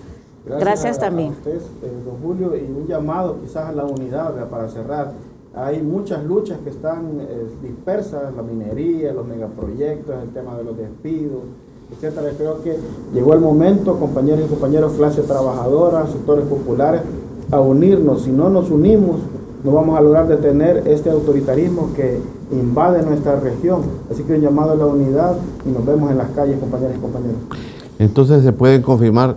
Gracias también. A usted, don Julio, y un llamado quizás a la unidad, ¿verdad? Para cerrar. Hay muchas luchas que están dispersas, la minería, los megaproyectos, el tema de los despidos, etcétera. Creo que llegó el momento, compañeros y compañeros, clase trabajadora, sectores populares, a unirnos. Si no nos unimos, no vamos a lograr detener este autoritarismo que invade nuestra región. Así que un llamado a la unidad y nos vemos en las calles, compañeras y compañeros. Entonces se puede confirmar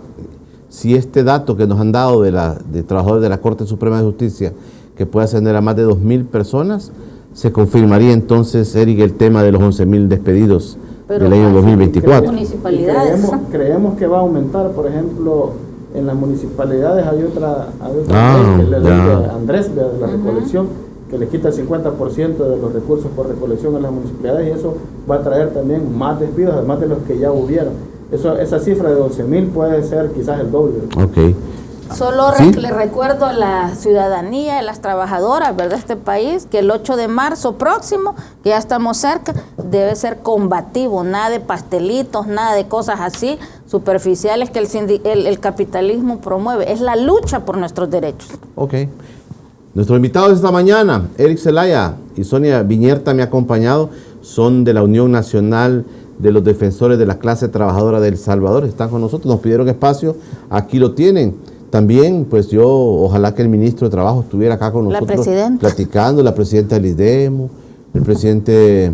si este dato que nos han dado de trabajadores de la Corte Suprema de Justicia, que puede ascender a más de 2.000 personas, se confirmaría entonces, Eric, el tema de los 11.000 despedidos del año 2024. Municipalidades. Creemos que va a aumentar, por ejemplo, en las municipalidades hay otra ley, que de Andrés, de la recolección, que le quita el 50% de los recursos por recolección a las municipalidades, y eso va a traer también más despidos, además de los que ya hubieron. Esa cifra de 11.000 puede ser quizás el doble. Ok. Solo ¿sí? Le recuerdo a la ciudadanía, a las trabajadoras, ¿verdad?, de este país, que el 8 de marzo próximo, que ya estamos cerca, debe ser combativo, nada de pastelitos, nada de cosas así superficiales que el capitalismo promueve. Es la lucha por nuestros derechos. Ok. Nuestros invitados esta mañana, Eric Zelaya y Sonia Viñerta, me han acompañado, son de la Unión Nacional de los Defensores de la Clase Trabajadora de El Salvador. Están con nosotros, nos pidieron espacio, aquí lo tienen. También, pues yo, ojalá que el ministro de Trabajo estuviera acá con nosotros, platicando, la presidenta del IDEMO, el presidente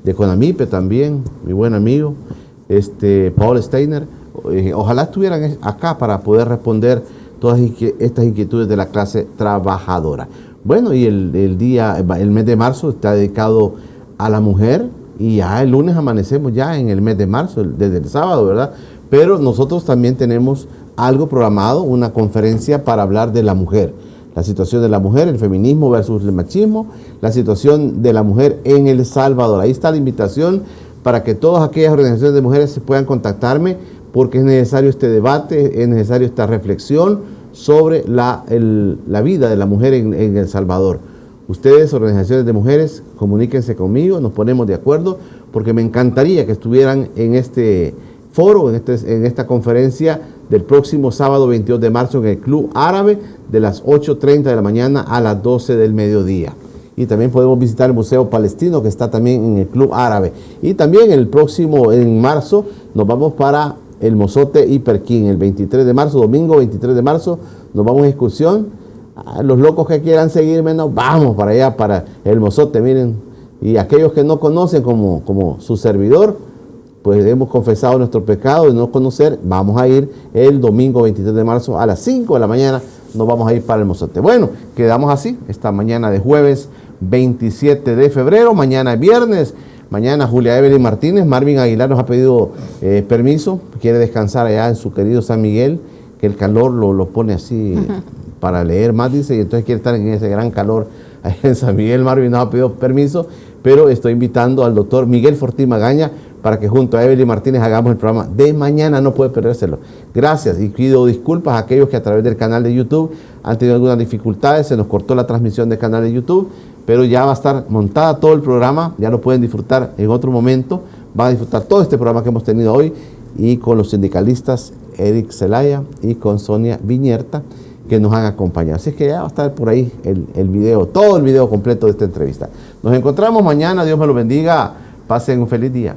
de CONAMIPE también, mi buen amigo, Paul Steiner. Ojalá estuvieran acá para poder responder todas estas inquietudes de la clase trabajadora. Bueno, y el mes de marzo está dedicado a la mujer, y ya el lunes amanecemos ya en el mes de marzo, desde el sábado, ¿verdad? Pero nosotros también tenemos algo programado, una conferencia para hablar de la mujer, la situación de la mujer, el feminismo versus el machismo, la situación de la mujer en El Salvador. Ahí está la invitación para que todas aquellas organizaciones de mujeres se puedan contactarme, porque es necesario este debate, es necesario esta reflexión sobre la vida de la mujer en El Salvador. Ustedes, organizaciones de mujeres, comuníquense conmigo, nos ponemos de acuerdo, porque me encantaría que estuvieran en este foro, en esta conferencia del próximo sábado 22 de marzo en el Club Árabe, de las 8:30 de la mañana a las 12 del mediodía. Y también podemos visitar el Museo Palestino, que está también en el Club Árabe. Y también en marzo, nos vamos para el Mozote y Perquín, el 23 de marzo, domingo 23 de marzo, nos vamos a excursión. Los locos que quieran seguirme, nos vamos para allá, para el Mozote, miren. Y aquellos que no conocen como su servidor, pues hemos confesado nuestro pecado de no conocer, vamos a ir el domingo 23 de marzo a las 5 de la mañana, nos vamos a ir para el Mozote. Bueno, quedamos así, esta mañana de jueves 27 de febrero, mañana es viernes. Mañana Julia Evelyn Martínez, Marvin Aguilar nos ha pedido permiso, quiere descansar allá en su querido San Miguel, que el calor lo pone así para leer más, dice, y entonces quiere estar en ese gran calor allá en San Miguel. Marvin nos ha pedido permiso, pero estoy invitando al doctor Miguel Fortín Magaña para que junto a Evelyn Martínez hagamos el programa de mañana, no puede perdérselo. Gracias, y pido disculpas a aquellos que a través del canal de YouTube han tenido algunas dificultades, se nos cortó la transmisión del canal de YouTube, pero ya va a estar montada todo el programa, ya lo pueden disfrutar en otro momento, van a disfrutar todo este programa que hemos tenido hoy, y con los sindicalistas Eric Zelaya y con Sonia Viñerta, que nos han acompañado. Así es que ya va a estar por ahí el video, todo el video completo de esta entrevista. Nos encontramos mañana, Dios me lo bendiga, pasen un feliz día.